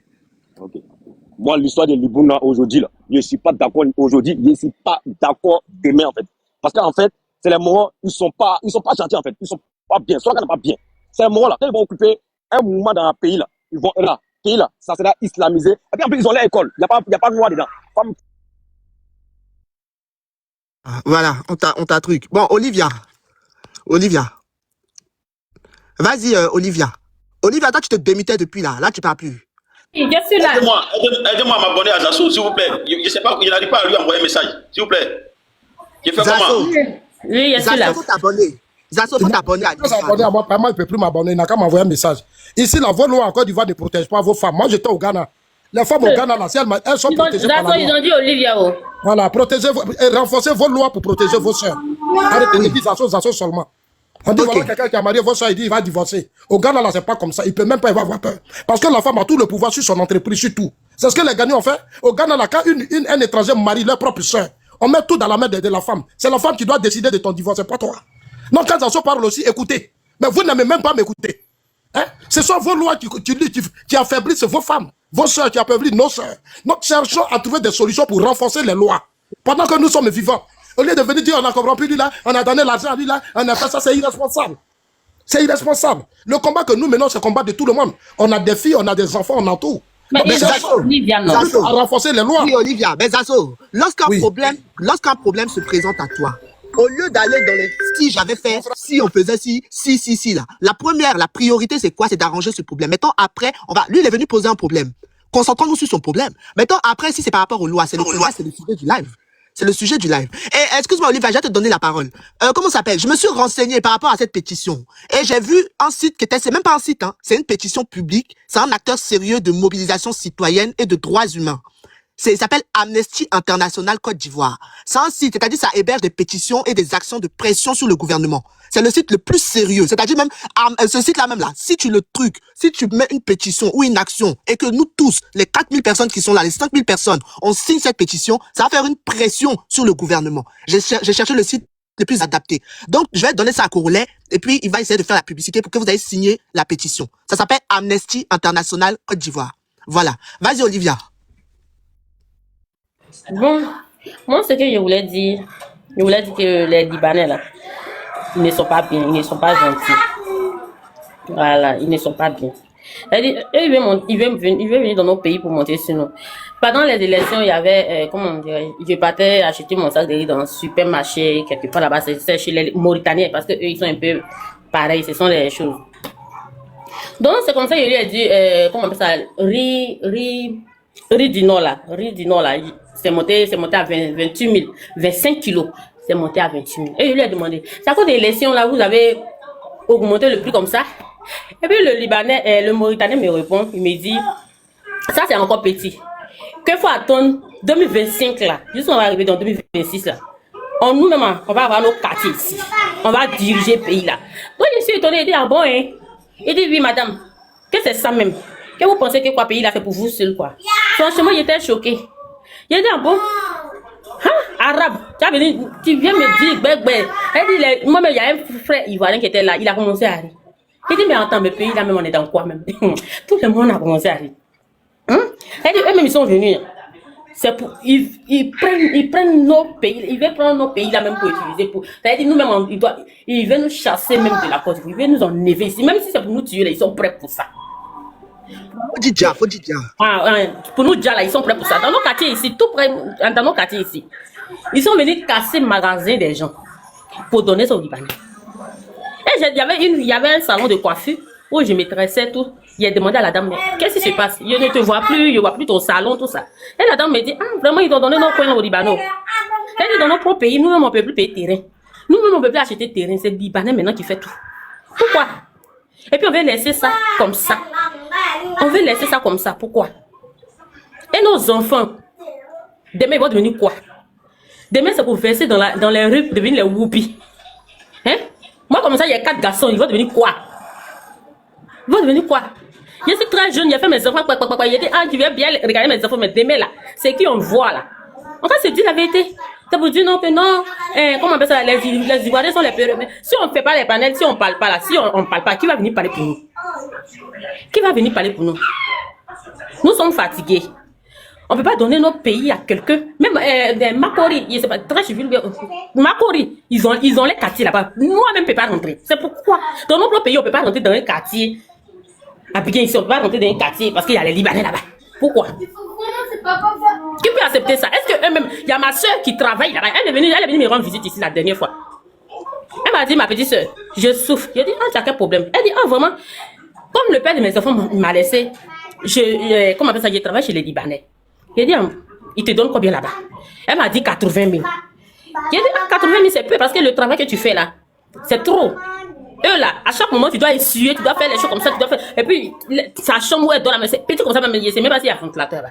[SPEAKER 1] Ok. Moi, l'histoire des Libouls aujourd'hui, là, je ne suis pas d'accord aujourd'hui, je ne suis pas d'accord demain, en fait. Parce qu'en fait,
[SPEAKER 8] c'est les moments, ils sont pas gentils en fait. Ils sont pas bien. Soit n'est pas bien. C'est les moments là. Quand ils vont occuper un mouvement dans un pays là, ils vont là, pays là, ça sera islamisé. Et puis en plus, ils ont leur école. Il y a pas de loi dedans.
[SPEAKER 3] Voilà, on t'a truc. Bon, Olivia. Vas-y, Olivia. Olivia, toi, tu te démutais depuis là. Là, tu parles plus.
[SPEAKER 5] Je suis là.
[SPEAKER 2] Aidez-moi à m'abonner à Zasso, s'il vous plaît. Je sais pas, il n'arrive pas à lui envoyer un message. S'il vous plaît. Je fais comment?
[SPEAKER 5] Oui, je suis là.
[SPEAKER 3] Zasso, faut t'abonner. Zasso, faut t'abonner à
[SPEAKER 6] s'abonner à moi. Moi, il ne peut plus m'abonner. Il n'a qu'à m'envoyer un message. Ici, la vos lois en Côte d'Ivoire ne protège pas vos femmes. Moi, j'étais au Ghana. Les femmes au Ghana, là, elles sont protégées par la loi.
[SPEAKER 5] Ils ont dit Olivia.
[SPEAKER 6] Voilà, renforcez vos lois pour protéger vos soeurs. Arrêtez de dire Zasso seulement. On dit, voilà, quelqu'un qui a marié votre soeur, il dit, il va divorcer. Au Ghana, là, c'est pas comme ça. Il peut même pas y avoir peur. Parce que la femme a tout le pouvoir sur son entreprise, sur tout. C'est ce que les Ghanéens ont fait. Au Ghana, là, quand un étranger marie leur propre soeur, on met tout dans la main de la femme. C'est la femme qui doit décider de ton divorce, c'est pas toi. Donc, quand Zasso parle aussi, écoutez. Mais vous n'aimez même pas m'écouter. Hein? Ce sont vos lois qui affaiblissent vos femmes, vos soeurs qui affaiblissent nos soeurs. Donc, cherchons à trouver des solutions pour renforcer les lois. Pendant que nous sommes vivants. Au lieu de venir dire, on a corrompu lui là, on a donné l'argent à lui là, on a fait ça, c'est irresponsable. C'est irresponsable. Le combat que nous menons, c'est le combat de tout le monde. On a des filles, on a des enfants, on a tout.
[SPEAKER 5] Mais Zasso,
[SPEAKER 6] à renforcer les lois.
[SPEAKER 3] Oui, Olivia, mais Zasso, lorsqu'un problème se présente à toi, au lieu d'aller dans les si j'avais fait, si on faisait si là. La priorité c'est quoi? C'est d'arranger ce problème. Mettons après, lui il est venu poser un problème. Concentrons-nous sur son problème. Mettons après, si c'est par rapport aux lois, c'est le sujet du live. C'est le sujet du live. Et excuse-moi Olivia, je vais te donner la parole. Comment ça s'appelle? Je me suis renseigné par rapport à cette pétition. Et j'ai vu un site qui était, c'est même pas un site, hein, c'est une pétition publique. C'est un acteur sérieux de mobilisation citoyenne et de droits humains. Il s'appelle Amnesty International Côte d'Ivoire. C'est un site, c'est-à-dire ça héberge des pétitions et des actions de pression sur le gouvernement. C'est le site le plus sérieux. C'est-à-dire même, ce site-là même là, si tu mets une pétition ou une action et que nous tous, les 4000 personnes qui sont là, les 5000 personnes, on signe cette pétition, ça va faire une pression sur le gouvernement. J'ai cherché le site le plus adapté. Donc, je vais donner ça à Corolet et puis il va essayer de faire la publicité pour que vous ayez signé la pétition. Ça s'appelle Amnesty International Côte d'Ivoire. Voilà. Vas-y, Olivia.
[SPEAKER 5] Bon, moi, ce que je voulais dire que les Libanais, là, ils ne sont pas bien, ils ne sont pas gentils. Voilà, ils ne sont pas bien. Ils veulent venir dans nos pays pour monter sur nous. Pendant les élections, il y avait, je partais acheter mon sac de riz dans un supermarché, quelque part là-bas, c'est chez les Mauritaniens, parce qu'eux, ils sont un peu pareils, ce sont les choses. Donc, c'est comme ça, je lui ai dit, comment on appelle ça, riz du Nord, là, c'est monté à 28 000, 25 kilos, c'est monté à 28 000. Et je lui ai demandé, c'est à cause des élections là, vous avez augmenté le prix comme ça? Et puis le Mauritanien me répond, il me dit, ça c'est encore petit. Qu'il faut attendre 2025 là, juste on va arriver dans 2026 là. Nous-mêmes, on va avoir nos quartiers ici. On va diriger le pays là. Donc je suis étonné, il dit, ah bon, hein? Il dit, oui madame, que c'est ça même? Que vous pensez que quoi pays là fait pour vous seul quoi? Franchement, j'étais choqué. Il a dit, ah bon? Hein? Arabe, tu viens me dire, elle dit, moi-même, il y a un frère ivoirien qui était là, il a commencé à rire. Il dit, mais attends, mais pays là même, on est dans quoi même? Tout le monde a commencé à rire. Hein? Elle dit, eux-mêmes, ils sont venus. C'est pour, ils prennent nos pays, ils veulent prendre nos pays là même pour utiliser pour. C'est-à-dire, nous-mêmes, ils veulent nous chasser même de la côte, ils veulent nous enlever ici. Même si c'est pour nous tuer, là, ils sont prêts pour ça.
[SPEAKER 3] Faut dire.
[SPEAKER 5] Pour nous, déjà là, ils sont prêts pour ça. Dans nos quartiers ici, tout près, dans nos quartiers ici, ils sont venus casser le magasin des gens pour donner ça aux Libanais. Et il y avait un salon de coiffure où je me tressais tout. Il a demandé à la dame, mais qu'est-ce qui se passe? Je ne te vois plus, je ne vois plus ton salon, tout ça. Et la dame me dit, ah, vraiment, ils ont donné nos coins aux Libanais. Elle dit, dans notre propre pays, nous-mêmes, on ne peut plus payer terrain. Nous-mêmes, on ne peut plus acheter terrain. C'est le Libanais maintenant qui fait tout. Pourquoi? Et puis, on veut laisser ça comme ça. On veut laisser ça comme ça. Pourquoi? Et nos enfants, demain, ils vont devenir quoi? Demain, c'est pour verser dans les rues, devenir les whoopies. Hein? Moi, comme ça, il y a 4 garçons, ils vont devenir quoi? Ils vont devenir quoi? Je suis très jeune, j'ai fait mes enfants, il a dit, ah, tu veux bien regarder mes enfants, mais demain, là, c'est qui on voit, là? En fait, c'est dire la vérité. Ça vous dit non, que non, comment on appelle ça, les Ivoiriens sont les peureux. Si on ne fait pas les panels, si on ne parle pas là, si on ne parle pas, qui va venir parler pour nous? Qui va venir parler pour nous? Nous sommes fatigués. On ne peut pas donner notre pays à quelqu'un. Même des Makori, je sais pas, très civil, Makori, ils ont les quartiers là-bas. Moi-même, je ne peux pas rentrer. C'est pourquoi, dans notre pays, on ne peut pas rentrer dans un quartier. À Pékin, ici, on ne peut pas rentrer dans un quartier parce qu'il y a les Libanais là-bas. Pourquoi? Qui peut accepter ça? Est-ce que eux-mêmes, il y a ma soeur qui travaille là-bas. Elle est venue me rendre visite ici la dernière fois. Elle m'a dit, ma petite soeur, je souffre. J'ai dit, ah, tu as quel problème? Elle dit, ah, vraiment, comme le père de mes enfants m'a laissé, comment on appelle ça, je travaille chez les Libanais. J'ai dit, il te donne combien là-bas? Elle m'a dit 80 000. J'ai dit, ah, 80 000, c'est peu parce que le travail que tu fais là, c'est trop. Eux là, à chaque moment, tu dois essuyer, tu dois faire les choses comme ça, tu dois faire. Et puis, sa chambre où elle dort là, mais c'est petit comme ça, mais je sais même pas s'il y a un ventilateur là.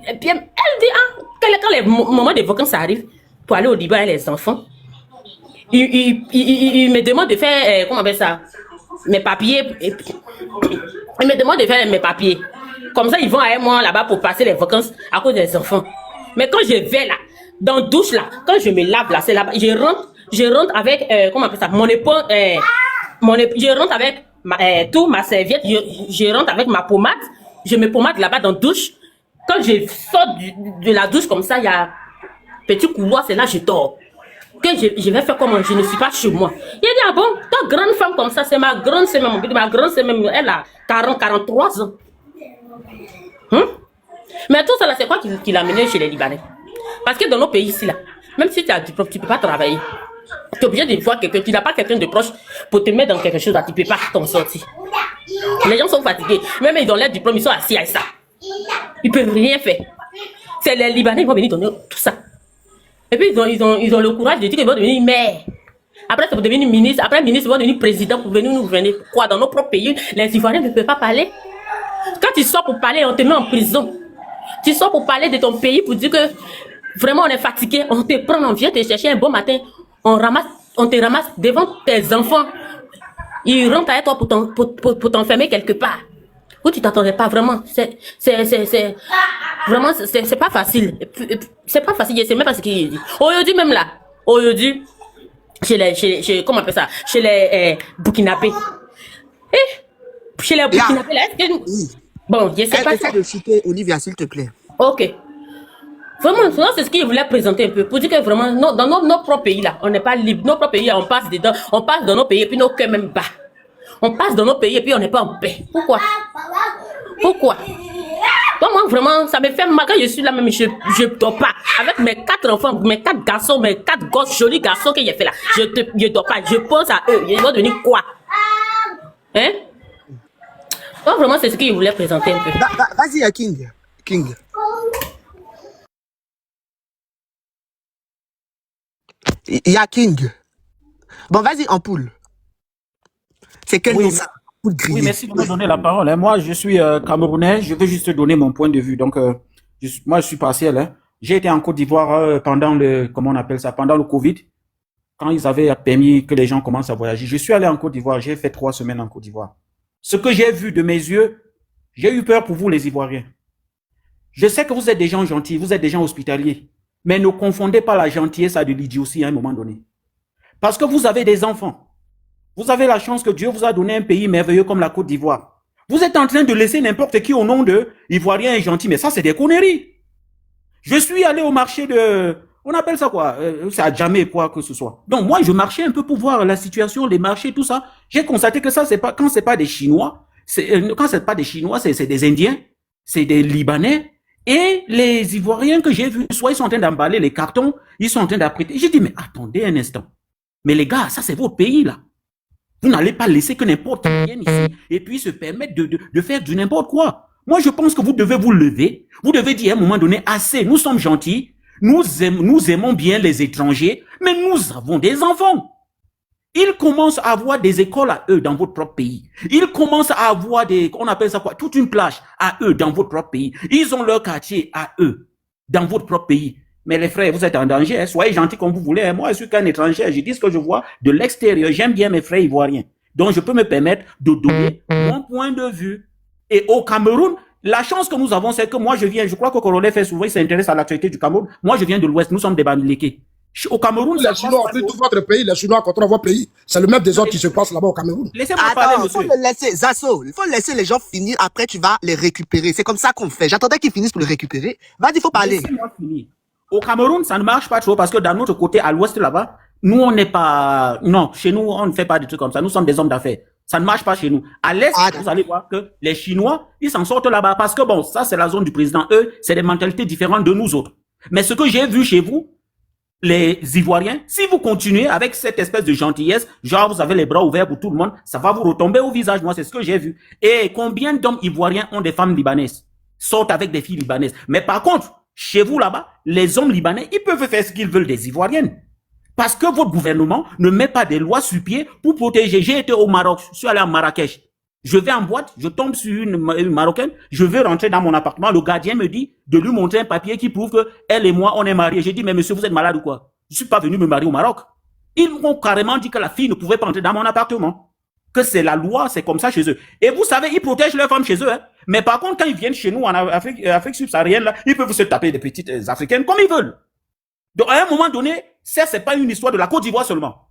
[SPEAKER 5] Et puis, elle dit, ah, quand les moments de vacances arrivent, pour aller au Liban avec les enfants, il me demande de faire, comment on appelle ça, mes papiers. Il me demande de faire mes papiers. Comme ça, ils vont avec moi là-bas pour passer les vacances à cause des enfants. Mais quand je vais là, dans la douche là, quand je me lave là, c'est là-bas, je rentre avec, comment on appelle ça, mon épaule, je rentre avec tout, ma serviette, je rentre avec ma pommade, je me pommade là-bas dans la douche. Quand je sors de la douche comme ça, il y a un petit couloir, c'est là que je dors. Que je vais faire comment? Je ne suis pas chez moi. Il a dit, ah bon, ta grande femme comme ça, c'est ma grande sœur, ma grande sœur, elle a 43 ans. Mais tout ça là, c'est quoi qui l'a mené chez les Libanais? Parce que dans nos pays ici là, même si tu as du diplôme, tu ne peux pas travailler. Tu es obligé de voir quelqu'un, tu n'as pas quelqu'un de proche pour te mettre dans quelque chose là, tu ne peux pas t'en sortir. Les gens sont fatigués. Même ils ont leur diplôme, ils sont assis à ça. Ils ne peuvent rien faire. C'est les Libanais qui vont venir donner tout ça. Et puis ils ont le courage de dire qu'ils vont devenir maire. Après, ils vont devenir ministre. Après, ministre, ils vont devenir président pour venir nous gouverner. Pourquoi? Dans nos propres pays, les Ivoiriens ne peuvent pas parler. Quand tu sors pour parler, on te met en prison. Tu sors pour parler de ton pays, pour dire que vraiment on est fatigué. On te prend, on vient te chercher un bon matin. On te ramasse devant tes enfants. Ils rentrent avec toi pour t'enfermer quelque part. Où tu t'attendais pas vraiment. Vraiment, c'est pas facile. C'est pas facile. C'est même pas ce qu'il dit. Aujourd'hui, même là. Aujourd'hui, comment on appelle ça? Chez les Burkinabés. Chez les Burkinabés, là, est-ce que... Bon, je sais pas ça.
[SPEAKER 3] De citer Olivia, s'il te plaît.
[SPEAKER 5] Ok. Vraiment, c'est ce qu'il voulait présenter un peu. Pour dire que vraiment, dans nos propres pays là, on n'est pas libre. Nos propres pays, on passe dedans. On passe dans nos pays et puis nos cœurs même bas. On passe dans nos pays et puis on n'est pas en paix. Pourquoi? Donc moi, vraiment, ça me fait mal quand je suis là même, je dors pas. Avec mes 4 enfants, mes 4 garçons, mes 4 gosses, jolis garçons que j'ai fait là. Je dors pas. Je pense à eux. Ils vont devenir quoi? Hein? Donc vraiment, c'est ce qu'il voulait présenter un peu.
[SPEAKER 3] Vas-y, King. Il y a King. Bon, vas-y, en poule. C'est quel nom ça?
[SPEAKER 9] Oui, merci de me donner la parole. Moi, je suis Camerounais. Je veux juste donner mon point de vue. Donc, moi, je suis partiel. J'ai été en Côte d'Ivoire pendant pendant le Covid, quand ils avaient permis que les gens commencent à voyager. Je suis allé en Côte d'Ivoire. J'ai fait 3 semaines en Côte d'Ivoire. Ce que j'ai vu de mes yeux, j'ai eu peur pour vous, les Ivoiriens. Je sais que vous êtes des gens gentils, vous êtes des gens hospitaliers, mais ne confondez pas la gentillesse à de l'idiotie à un moment donné. Parce que vous avez des enfants. Vous avez la chance que Dieu vous a donné un pays merveilleux comme la Côte d'Ivoire. Vous êtes en train de laisser n'importe qui au nom de Ivoirien et gentil, mais ça, c'est des conneries. Je suis allé au marché de... On appelle ça quoi? C'est à jamais quoi que ce soit. Donc moi, je marchais un peu pour voir la situation, les marchés, tout ça. J'ai constaté que ça, c'est pas quand c'est pas des Chinois, quand c'est pas des Chinois, c'est des Indiens, c'est des Libanais et les Ivoiriens que j'ai vus. Soit ils sont en train d'emballer les cartons, ils sont en train d'apprêter. J'ai dit mais attendez un instant. Mais les gars, ça c'est votre pays là. Vous n'allez pas laisser que n'importe qui vienne ici et puis se permettre de faire du n'importe quoi. Moi, je pense que vous devez vous lever. Vous devez dire à un moment donné assez. Nous sommes gentils. Nous aimons bien les étrangers, mais nous avons des enfants. Ils commencent à avoir des écoles à eux dans votre propre pays. Ils commencent à avoir on appelle ça quoi, toute une plage à eux dans votre propre pays. Ils ont leur quartier à eux dans votre propre pays. Mais les frères, vous êtes en danger. Soyez gentils comme vous voulez. Moi, je suis qu'un étranger. Je dis ce que je vois de l'extérieur. J'aime bien mes frères ivoiriens. Donc, je peux me permettre de donner mon point de vue. Et au Cameroun, la chance que nous avons, c'est que moi, je crois que Corolet fait souvent, il s'intéresse à l'actualité du Cameroun. Moi, je viens de l'Ouest. Nous sommes des Bamileke. Au Cameroun,
[SPEAKER 6] Les Chinois ont pris tout votre pays, les Chinois contre votre pays. C'est le même désordre qui se passe là-bas au Cameroun.
[SPEAKER 9] Laissez-moi parler,
[SPEAKER 3] Attends,
[SPEAKER 9] monsieur.
[SPEAKER 3] faut le laisser, Zasso, il faut laisser les gens finir, après tu vas les récupérer. C'est comme ça qu'on fait. J'attendais qu'ils finissent pour les récupérer. Vas-y, faut parler.
[SPEAKER 9] Laissez-moi finir. Au Cameroun, ça ne marche pas trop parce que d'un autre côté, à l'ouest là-bas, nous, on n'est pas... Non, chez nous, on ne fait pas des trucs comme ça. Nous sommes des hommes d'affaires. Ça ne marche pas chez nous. À l'est, vous allez voir que les Chinois, ils s'en sortent là-bas parce que bon, ça, c'est la zone du président. Eux, c'est des mentalités différentes de nous autres. Mais ce que j'ai vu chez vous, les Ivoiriens, si vous continuez avec cette espèce de gentillesse, genre vous avez les bras ouverts pour tout le monde, ça va vous retomber au visage. Moi, c'est ce que j'ai vu. Et combien d'hommes ivoiriens ont des femmes libanaises, sortent avec des filles libanaises. Mais par contre, chez vous là-bas, les hommes libanais, ils peuvent faire ce qu'ils veulent des Ivoiriennes. Parce que votre gouvernement ne met pas des lois sur pied pour protéger. J'ai été au Maroc, je suis allé à Marrakech. Je vais en boîte, je tombe sur une Marocaine, je veux rentrer dans mon appartement. Le gardien me dit de lui montrer un papier qui prouve que elle et moi, on est mariés. J'ai dit, mais monsieur, vous êtes malade ou quoi? Je suis pas venu me marier au Maroc. Ils m'ont carrément dit que la fille ne pouvait pas entrer dans mon appartement. Que c'est la loi, c'est comme ça chez eux. Et vous savez, ils protègent leurs femmes chez eux. Hein. Mais par contre, quand ils viennent chez nous en Afrique subsaharienne, là, ils peuvent se taper des petites Africaines comme ils veulent. Donc, à un moment donné, ça, c'est pas une histoire de la Côte d'Ivoire seulement.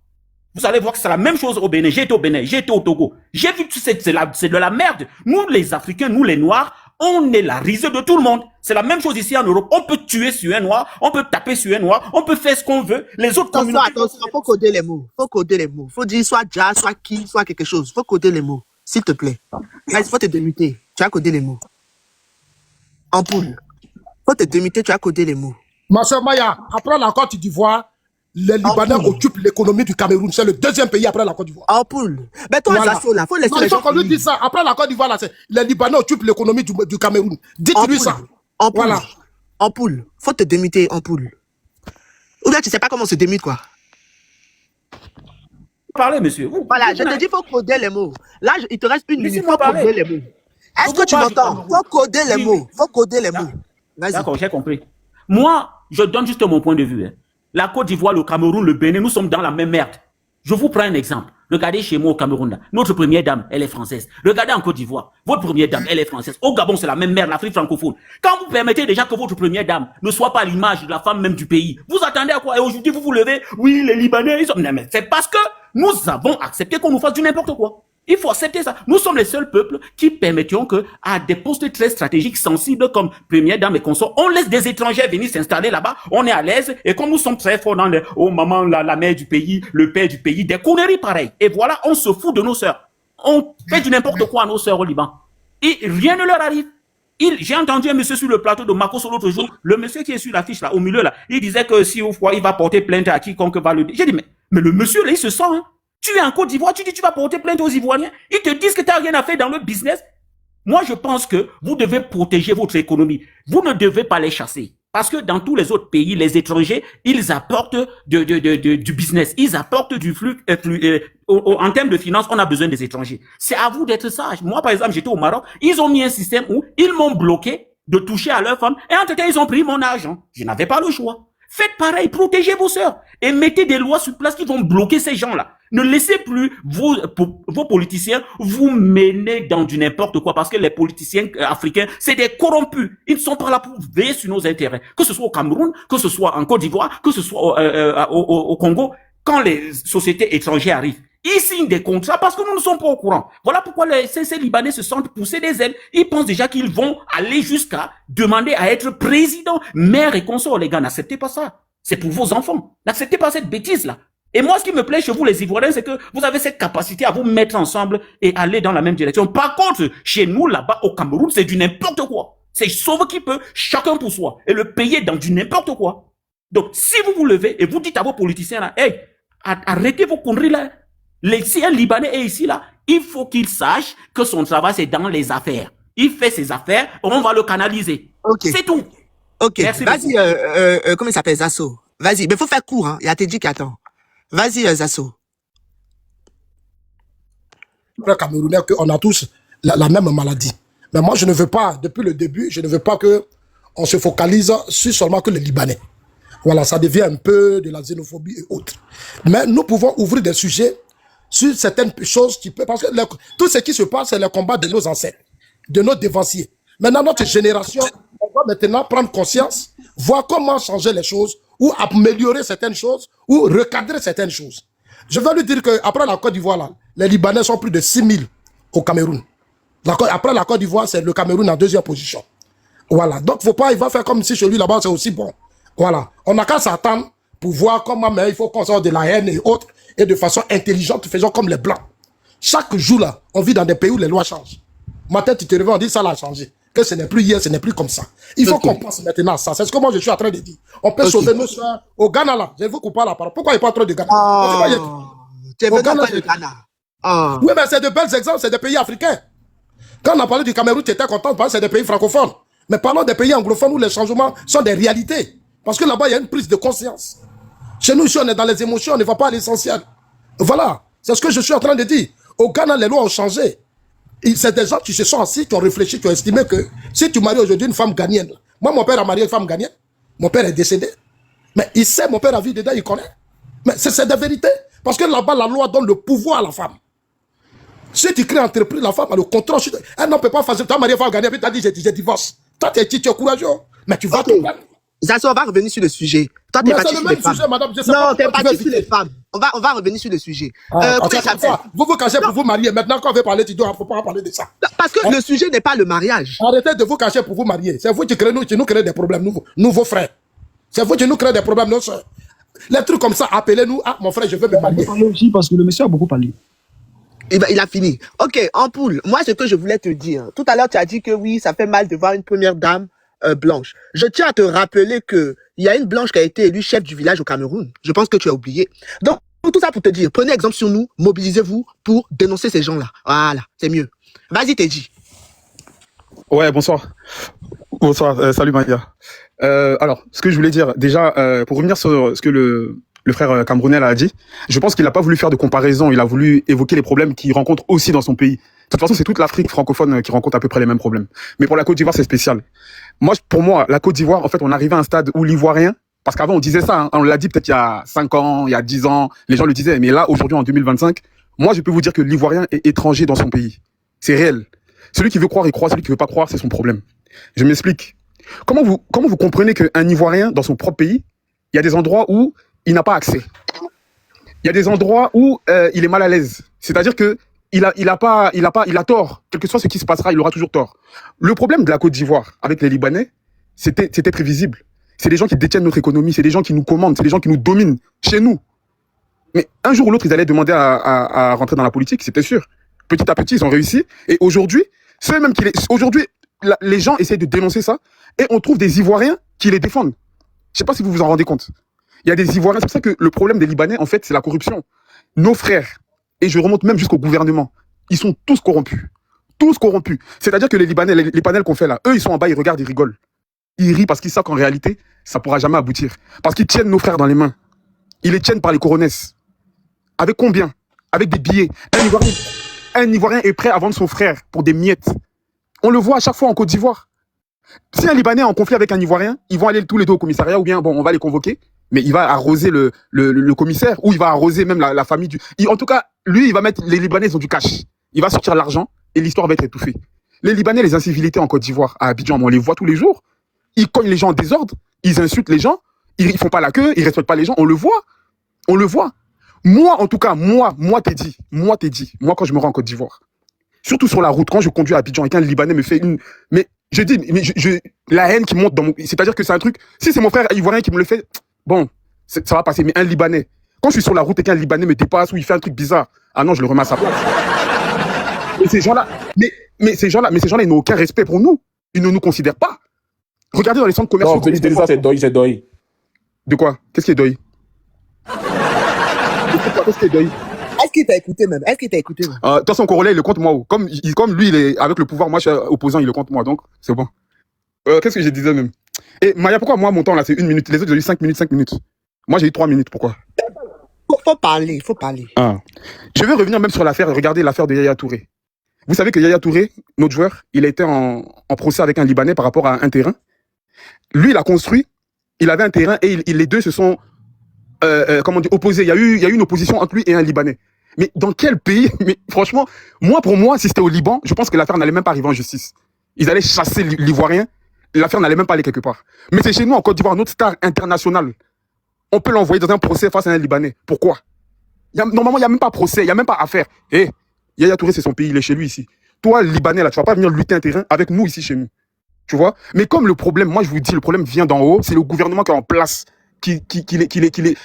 [SPEAKER 9] Vous allez voir que c'est la même chose au Bénin. J'ai été au Bénin, j'ai été au Togo. J'ai vu que c'est de la merde. Nous, les Africains, nous, les Noirs, on est la risée de tout le monde. C'est la même chose ici en Europe. On peut tuer sur un Noir, on peut taper sur un Noir, on peut faire ce qu'on veut. Les autres communautés...
[SPEAKER 3] Attention, faut coder les mots. Faut coder les mots. Faut dire soit ja, soit qui, soit quelque chose. Faut coder les mots, s'il te plaît. Il faut te démuter. Tu as codé les mots. Ampoule. Faut te démuter, tu as codé les mots.
[SPEAKER 6] Ma soeur Maya, après la Côte d'Ivoire, les Libanais occupent l'économie du Cameroun. C'est le deuxième pays après la Côte d'Ivoire.
[SPEAKER 3] Ampoule. Mais toi,
[SPEAKER 6] Voilà.
[SPEAKER 3] Zasso, là, faut laisser
[SPEAKER 6] Non,
[SPEAKER 3] les
[SPEAKER 6] il faut
[SPEAKER 3] gens
[SPEAKER 6] qu'on lui
[SPEAKER 3] finir.
[SPEAKER 6] dise ça. Après la Côte d'Ivoire, là, c'est les Libanais occupent l'économie du Cameroun. Dites-lui ça.
[SPEAKER 3] Ampoule.
[SPEAKER 6] Voilà.
[SPEAKER 3] Ampoule. Faut te démuter, Ampoule. Ou bien tu sais pas comment on se démute, quoi.
[SPEAKER 9] Parlez, monsieur.
[SPEAKER 3] Voilà, je te dis, faut coder les mots. Là, il te reste une minute.
[SPEAKER 9] Laissez-moi
[SPEAKER 3] Faut
[SPEAKER 9] parler.
[SPEAKER 3] coder les mots. Est-ce que tu m'entends? Faut coder les mots. Faut coder les mots. Vas-y.
[SPEAKER 9] D'accord, j'ai compris. Moi, je donne juste mon point de vue. Hein. La Côte d'Ivoire, le Cameroun, le Bénin, nous sommes dans la même merde. Je vous prends un exemple. Regardez chez moi au Cameroun, là. Notre première dame, elle est française. Regardez en Côte d'Ivoire. Votre première dame, elle est française. Au Gabon, c'est la même merde, l'Afrique francophone. Quand vous permettez déjà que votre première dame ne soit pas l'image de la femme même du pays, vous attendez à quoi? Et aujourd'hui, vous vous levez, oui, les Libanais, ils sont... Non, mais c'est parce que nous avons accepté qu'on nous fasse du n'importe quoi. Il faut accepter ça. Nous sommes les seuls peuples qui permettions que, à des postes très stratégiques, sensibles, comme première dame et consorts, on laisse des étrangers venir s'installer là-bas, on est à l'aise, et comme nous sommes très forts dans les, oh maman, la mère du pays, le père du pays, des conneries pareilles. Et voilà, on se fout de nos sœurs. On fait du n'importe quoi à nos sœurs au Liban. Et rien ne leur arrive. J'ai entendu un monsieur sur le plateau de Marcos l'autre jour, le monsieur qui est sur l'affiche là, au milieu là, il disait que si au foie, il va porter plainte à quiconque va le dire. J'ai dit, mais le monsieur là, il se sent, hein. Tu es en Côte d'Ivoire, tu dis tu vas porter plainte aux Ivoiriens. Ils te disent que tu n'as rien à faire dans le business. Moi, je pense que vous devez protéger votre économie. Vous ne devez pas les chasser. Parce que dans tous les autres pays, les étrangers, ils apportent du business. Ils apportent du flux. En termes de finances, on a besoin des étrangers. C'est à vous d'être sage. Moi, par exemple, j'étais au Maroc. Ils ont mis un système où ils m'ont bloqué de toucher à leurs femmes. Et en tout cas, ils ont pris mon argent. Je n'avais pas le choix. Faites pareil, protégez vos sœurs. Et mettez des lois sur place qui vont bloquer ces gens-là. Ne laissez plus vos politiciens vous mener dans du n'importe quoi, parce que les politiciens africains, c'est des corrompus. Ils ne sont pas là pour veiller sur nos intérêts. Que ce soit au Cameroun, que ce soit en Côte d'Ivoire, que ce soit au Congo, quand les sociétés étrangères arrivent, ils signent des contrats parce que nous ne sommes pas au courant. Voilà pourquoi ces Libanais se sentent pousser des ailes. Ils pensent déjà qu'ils vont aller jusqu'à demander à être président, maire et consort. Les gars, n'acceptez pas ça. C'est pour vos enfants. N'acceptez pas cette bêtise-là. Et moi, ce qui me plaît chez vous, les Ivoiriens, c'est que vous avez cette capacité à vous mettre ensemble et aller dans la même direction. Par contre, chez nous, là-bas, au Cameroun, c'est du n'importe quoi. C'est sauve qui peut, chacun pour soi. Et le payer dans du n'importe quoi. Donc, si vous vous levez et vous dites à vos politiciens, là, hey, arrêtez vos conneries, là. Si un Libanais est ici, là, il faut qu'il sache que son travail, c'est dans les affaires. Il fait ses affaires, on va le canaliser.
[SPEAKER 3] Okay.
[SPEAKER 9] C'est tout.
[SPEAKER 3] Ok, vas-y, comment il s'appelle, Zasso? Vas-y, mais faut faire court, hein. Il y a Teddy qui attend. Vas-y, Zasso.
[SPEAKER 6] Les Camerounais, on a tous la même maladie. Mais moi, je ne veux pas, depuis le début, je ne veux pas que on se focalise sur seulement que les Libanais. Voilà, ça devient un peu de la xénophobie et autres. Mais nous pouvons ouvrir des sujets sur certaines choses qui peuvent... Parce que tout ce qui se passe, c'est le combat de nos ancêtres, de nos dévanciers. Maintenant, notre génération, on va maintenant prendre conscience, voir comment changer les choses ou améliorer certaines choses, ou recadrer certaines choses. Je vais lui dire qu'après la Côte d'Ivoire, là, les Libanais sont plus de 6 000 au Cameroun. Après la Côte d'Ivoire, c'est le Cameroun en deuxième position. Voilà. Donc, faut pas, il va faire comme si chez lui là-bas, c'est aussi bon. Voilà. On n'a qu'à s'attendre pour voir comment mais il faut qu'on sorte de la haine et autres, et de façon intelligente, faisons comme les Blancs. Chaque jour, là, on vit dans des pays où les lois changent. Matin, tu te réveilles, on dit ça l'a changé. Que ce n'est plus hier, ce n'est plus comme ça. Il faut qu'on pense maintenant à ça. C'est ce que moi je suis en train de dire. On peut sauver nos soeurs. Au Ghana, là, je vous coupe pas la parole. Pourquoi il n'y a pas trop de Ghana?
[SPEAKER 3] Tu es venu de Ghana.
[SPEAKER 6] Oui, mais c'est de belles exemples, c'est des pays africains. Quand on a parlé du Cameroun, tu étais content parce que c'est des pays francophones. Mais parlons des pays anglophones où les changements sont des réalités. Parce que là-bas, il y a une prise de conscience. Chez nous, ici, on est dans les émotions, on ne va pas à l'essentiel. Voilà, c'est ce que je suis en train de dire. Au Ghana, les lois ont changé. C'est des gens qui se sont assis, qui ont réfléchi, qui ont estimé que si tu maries aujourd'hui une femme ghanéenne, moi, mon père a marié une femme ghanéenne, mon père est décédé. Mais il sait, mon père a vu dedans, il connaît. Mais c'est des vérités. Parce que là-bas, la loi donne le pouvoir à la femme. Si tu crées entreprise, la femme a le contrôle. Elle ne peut pas faire ça. Tu as marié une femme ghanéenne, puis tu as dit, je divorce. Toi, tu es courageux, mais tu vas te battre.
[SPEAKER 3] On va revenir sur le sujet. Toi, tu es parti sur les femmes.
[SPEAKER 6] Sujet, madame,
[SPEAKER 3] non, tu es parti sur les femmes. On va revenir sur le sujet.
[SPEAKER 6] Vous vous cachez pour vous marier. Maintenant, quand on veut parler, il ne faut pas parler de ça.
[SPEAKER 3] Parce que le sujet n'est pas le mariage.
[SPEAKER 6] Arrêtez de vous cacher pour vous marier. C'est vous qui nous créez des problèmes, nous, vos frères. C'est vous qui nous créez des problèmes, nos soeurs. Les trucs comme ça, appelez-nous. Ah, mon frère, je veux me marier.
[SPEAKER 10] Aussi parce que le monsieur a beaucoup parlé.
[SPEAKER 3] Il a fini. Ok, Ampoule, moi, ce que je voulais te dire. Tout à l'heure, tu as dit que oui, ça fait mal de voir une première dame blanche. Je tiens à te rappeler que il y a une blanche qui a été élue chef du village au Cameroun. Je pense que tu as oublié. Donc, tout ça pour te dire, prenez exemple sur nous, mobilisez-vous pour dénoncer ces gens-là. Voilà, c'est mieux. Vas-y, Teddy.
[SPEAKER 11] Ouais, bonsoir. Bonsoir, salut Maria. Alors, ce que je voulais dire, déjà, pour revenir sur ce que le frère camerounais a dit, je pense qu'il n'a pas voulu faire de comparaison, il a voulu évoquer les problèmes qu'il rencontre aussi dans son pays. De toute façon, c'est toute l'Afrique francophone qui rencontre à peu près les mêmes problèmes. Mais pour la Côte d'Ivoire, c'est spécial. Pour moi, la Côte d'Ivoire, en fait, on arrivait à un stade où l'Ivoirien, parce qu'avant, on disait ça, hein, on l'a dit peut-être il y a 5 ans, il y a 10 ans, les gens le disaient, mais là, aujourd'hui, en 2025, moi, je peux vous dire que l'Ivoirien est étranger dans son pays. C'est réel. Celui qui veut croire, il croit, celui qui veut pas croire, c'est son problème. Je m'explique. Comment vous comprenez qu'un Ivoirien, dans son propre pays, il y a des endroits où il n'a pas accès. Il y a des endroits où il est mal à l'aise. C'est-à-dire que il a tort. Quel que soit ce qui se passera, il aura toujours tort. Le problème de la Côte d'Ivoire avec les Libanais, c'était prévisible. C'est des gens qui détiennent notre économie, c'est des gens qui nous commandent, c'est des gens qui nous dominent chez nous. Mais un jour ou l'autre, ils allaient demander à rentrer dans la politique, c'était sûr. Petit à petit, ils ont réussi. Et aujourd'hui, les gens essayent de dénoncer ça et on trouve des Ivoiriens qui les défendent. Je sais pas si vous vous en rendez compte. Il y a des Ivoiriens, c'est pour ça que le problème des Libanais, en fait, c'est la corruption. Nos frères, et je remonte même jusqu'au gouvernement, ils sont tous corrompus. Tous corrompus. C'est-à-dire que les Libanais, les panels qu'on fait là, eux, ils sont en bas, ils regardent, ils rigolent. Ils rient parce qu'ils savent qu'en réalité, ça pourra jamais aboutir. Parce qu'ils tiennent nos frères dans les mains. Ils les tiennent par les coronesses. Avec combien? Avec des billets. Un Ivoirien est prêt à vendre son frère pour des miettes. On le voit à chaque fois en Côte d'Ivoire. Si un Libanais est en conflit avec un Ivoirien, ils vont aller tous les deux au commissariat ou bien, bon, on va les convoquer, mais il va arroser le commissaire ou il va arroser même la famille du... En tout cas, lui, il va mettre... Les Libanais, ils ont du cash. Il va sortir l'argent et l'histoire va être étouffée. Les Libanais, les incivilités en Côte d'Ivoire, à Abidjan, on les voit tous les jours. Ils cognent les gens en désordre, ils insultent les gens, ils font pas la queue, ils respectent pas les gens, on le voit. On le voit. Moi, en tout cas, moi, Teddy, moi, quand je me rends en Côte d'Ivoire, surtout sur la route, quand je conduis à Abidjan et qu'un Libanais me fait une... Mais je dis, la haine qui monte dans mon... C'est-à-dire que c'est un truc... Si c'est mon frère ivoirien qui me le fait, bon, ça va passer. Mais un Libanais, quand je suis sur la route et qu'un Libanais me dépasse ou il fait un truc bizarre, ah non, je le remets à sa place. Et ces gens-là, mais ces gens-là, ils n'ont aucun respect pour nous. Ils ne nous considèrent pas. Regardez dans les centres commerciaux...
[SPEAKER 10] Non, ça, c'est deuil.
[SPEAKER 11] De quoi? Qu'est-ce qui est deuil? Qu'est-ce qui est deuil?
[SPEAKER 3] Est-ce qu'il t'a écouté même?
[SPEAKER 11] De toute façon, Congolais, il le compte moi. Comme lui, il est avec le pouvoir, moi, je suis opposant, il le compte moi. Donc, c'est bon. Qu'est-ce que je disais même? Et Maya, pourquoi moi, mon temps, là, c'est 1 minute? Les autres, ils ont eu 5 minutes. Moi, j'ai eu 3 minutes. Pourquoi?
[SPEAKER 3] Faut parler.
[SPEAKER 11] Ah. Je vais revenir même sur l'affaire. Regardez l'affaire de Yaya Touré. Vous savez que Yaya Touré, notre joueur, il a été en procès avec un Libanais par rapport à un terrain. Lui, il a construit, il avait un terrain et les deux se sont opposés. Il y a eu une opposition entre lui et un Libanais. Mais dans quel pays? Mais franchement, pour moi, si c'était au Liban, je pense que l'affaire n'allait même pas arriver en justice. Ils allaient chasser l'Ivoirien, l'affaire n'allait même pas aller quelque part. Mais c'est chez nous, en Côte d'Ivoire, notre star internationale, on peut l'envoyer dans un procès face à un Libanais. Pourquoi? Normalement, il n'y a même pas procès, il n'y a même pas affaire. Hé, Yaya Touré, c'est son pays, il est chez lui ici. Toi, Libanais, là, tu vas pas venir lutter un terrain avec nous ici chez nous. Tu vois? Mais comme le problème, moi je vous dis, le problème vient d'en haut, c'est le gouvernement qui est en place, qui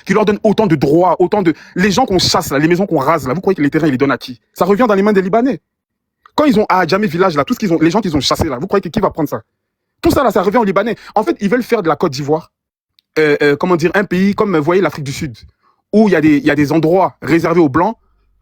[SPEAKER 11] leur donne autant de droits, autant de... Les gens qu'on chasse, là, les maisons qu'on rase, là, vous croyez que les terrains, ils les donnent à qui? Ça revient dans les mains des Libanais. Quand ils ont à Djamé Village, là, tout ce qu'ils ont, les gens qu'ils ont chassés, là, vous croyez que qui va prendre ça? Tout ça, là, ça revient aux Libanais. En fait, ils veulent faire de la Côte d'Ivoire, comment dire, un pays comme, vous voyez, l'Afrique du Sud, où il y a des endroits réservés aux Blancs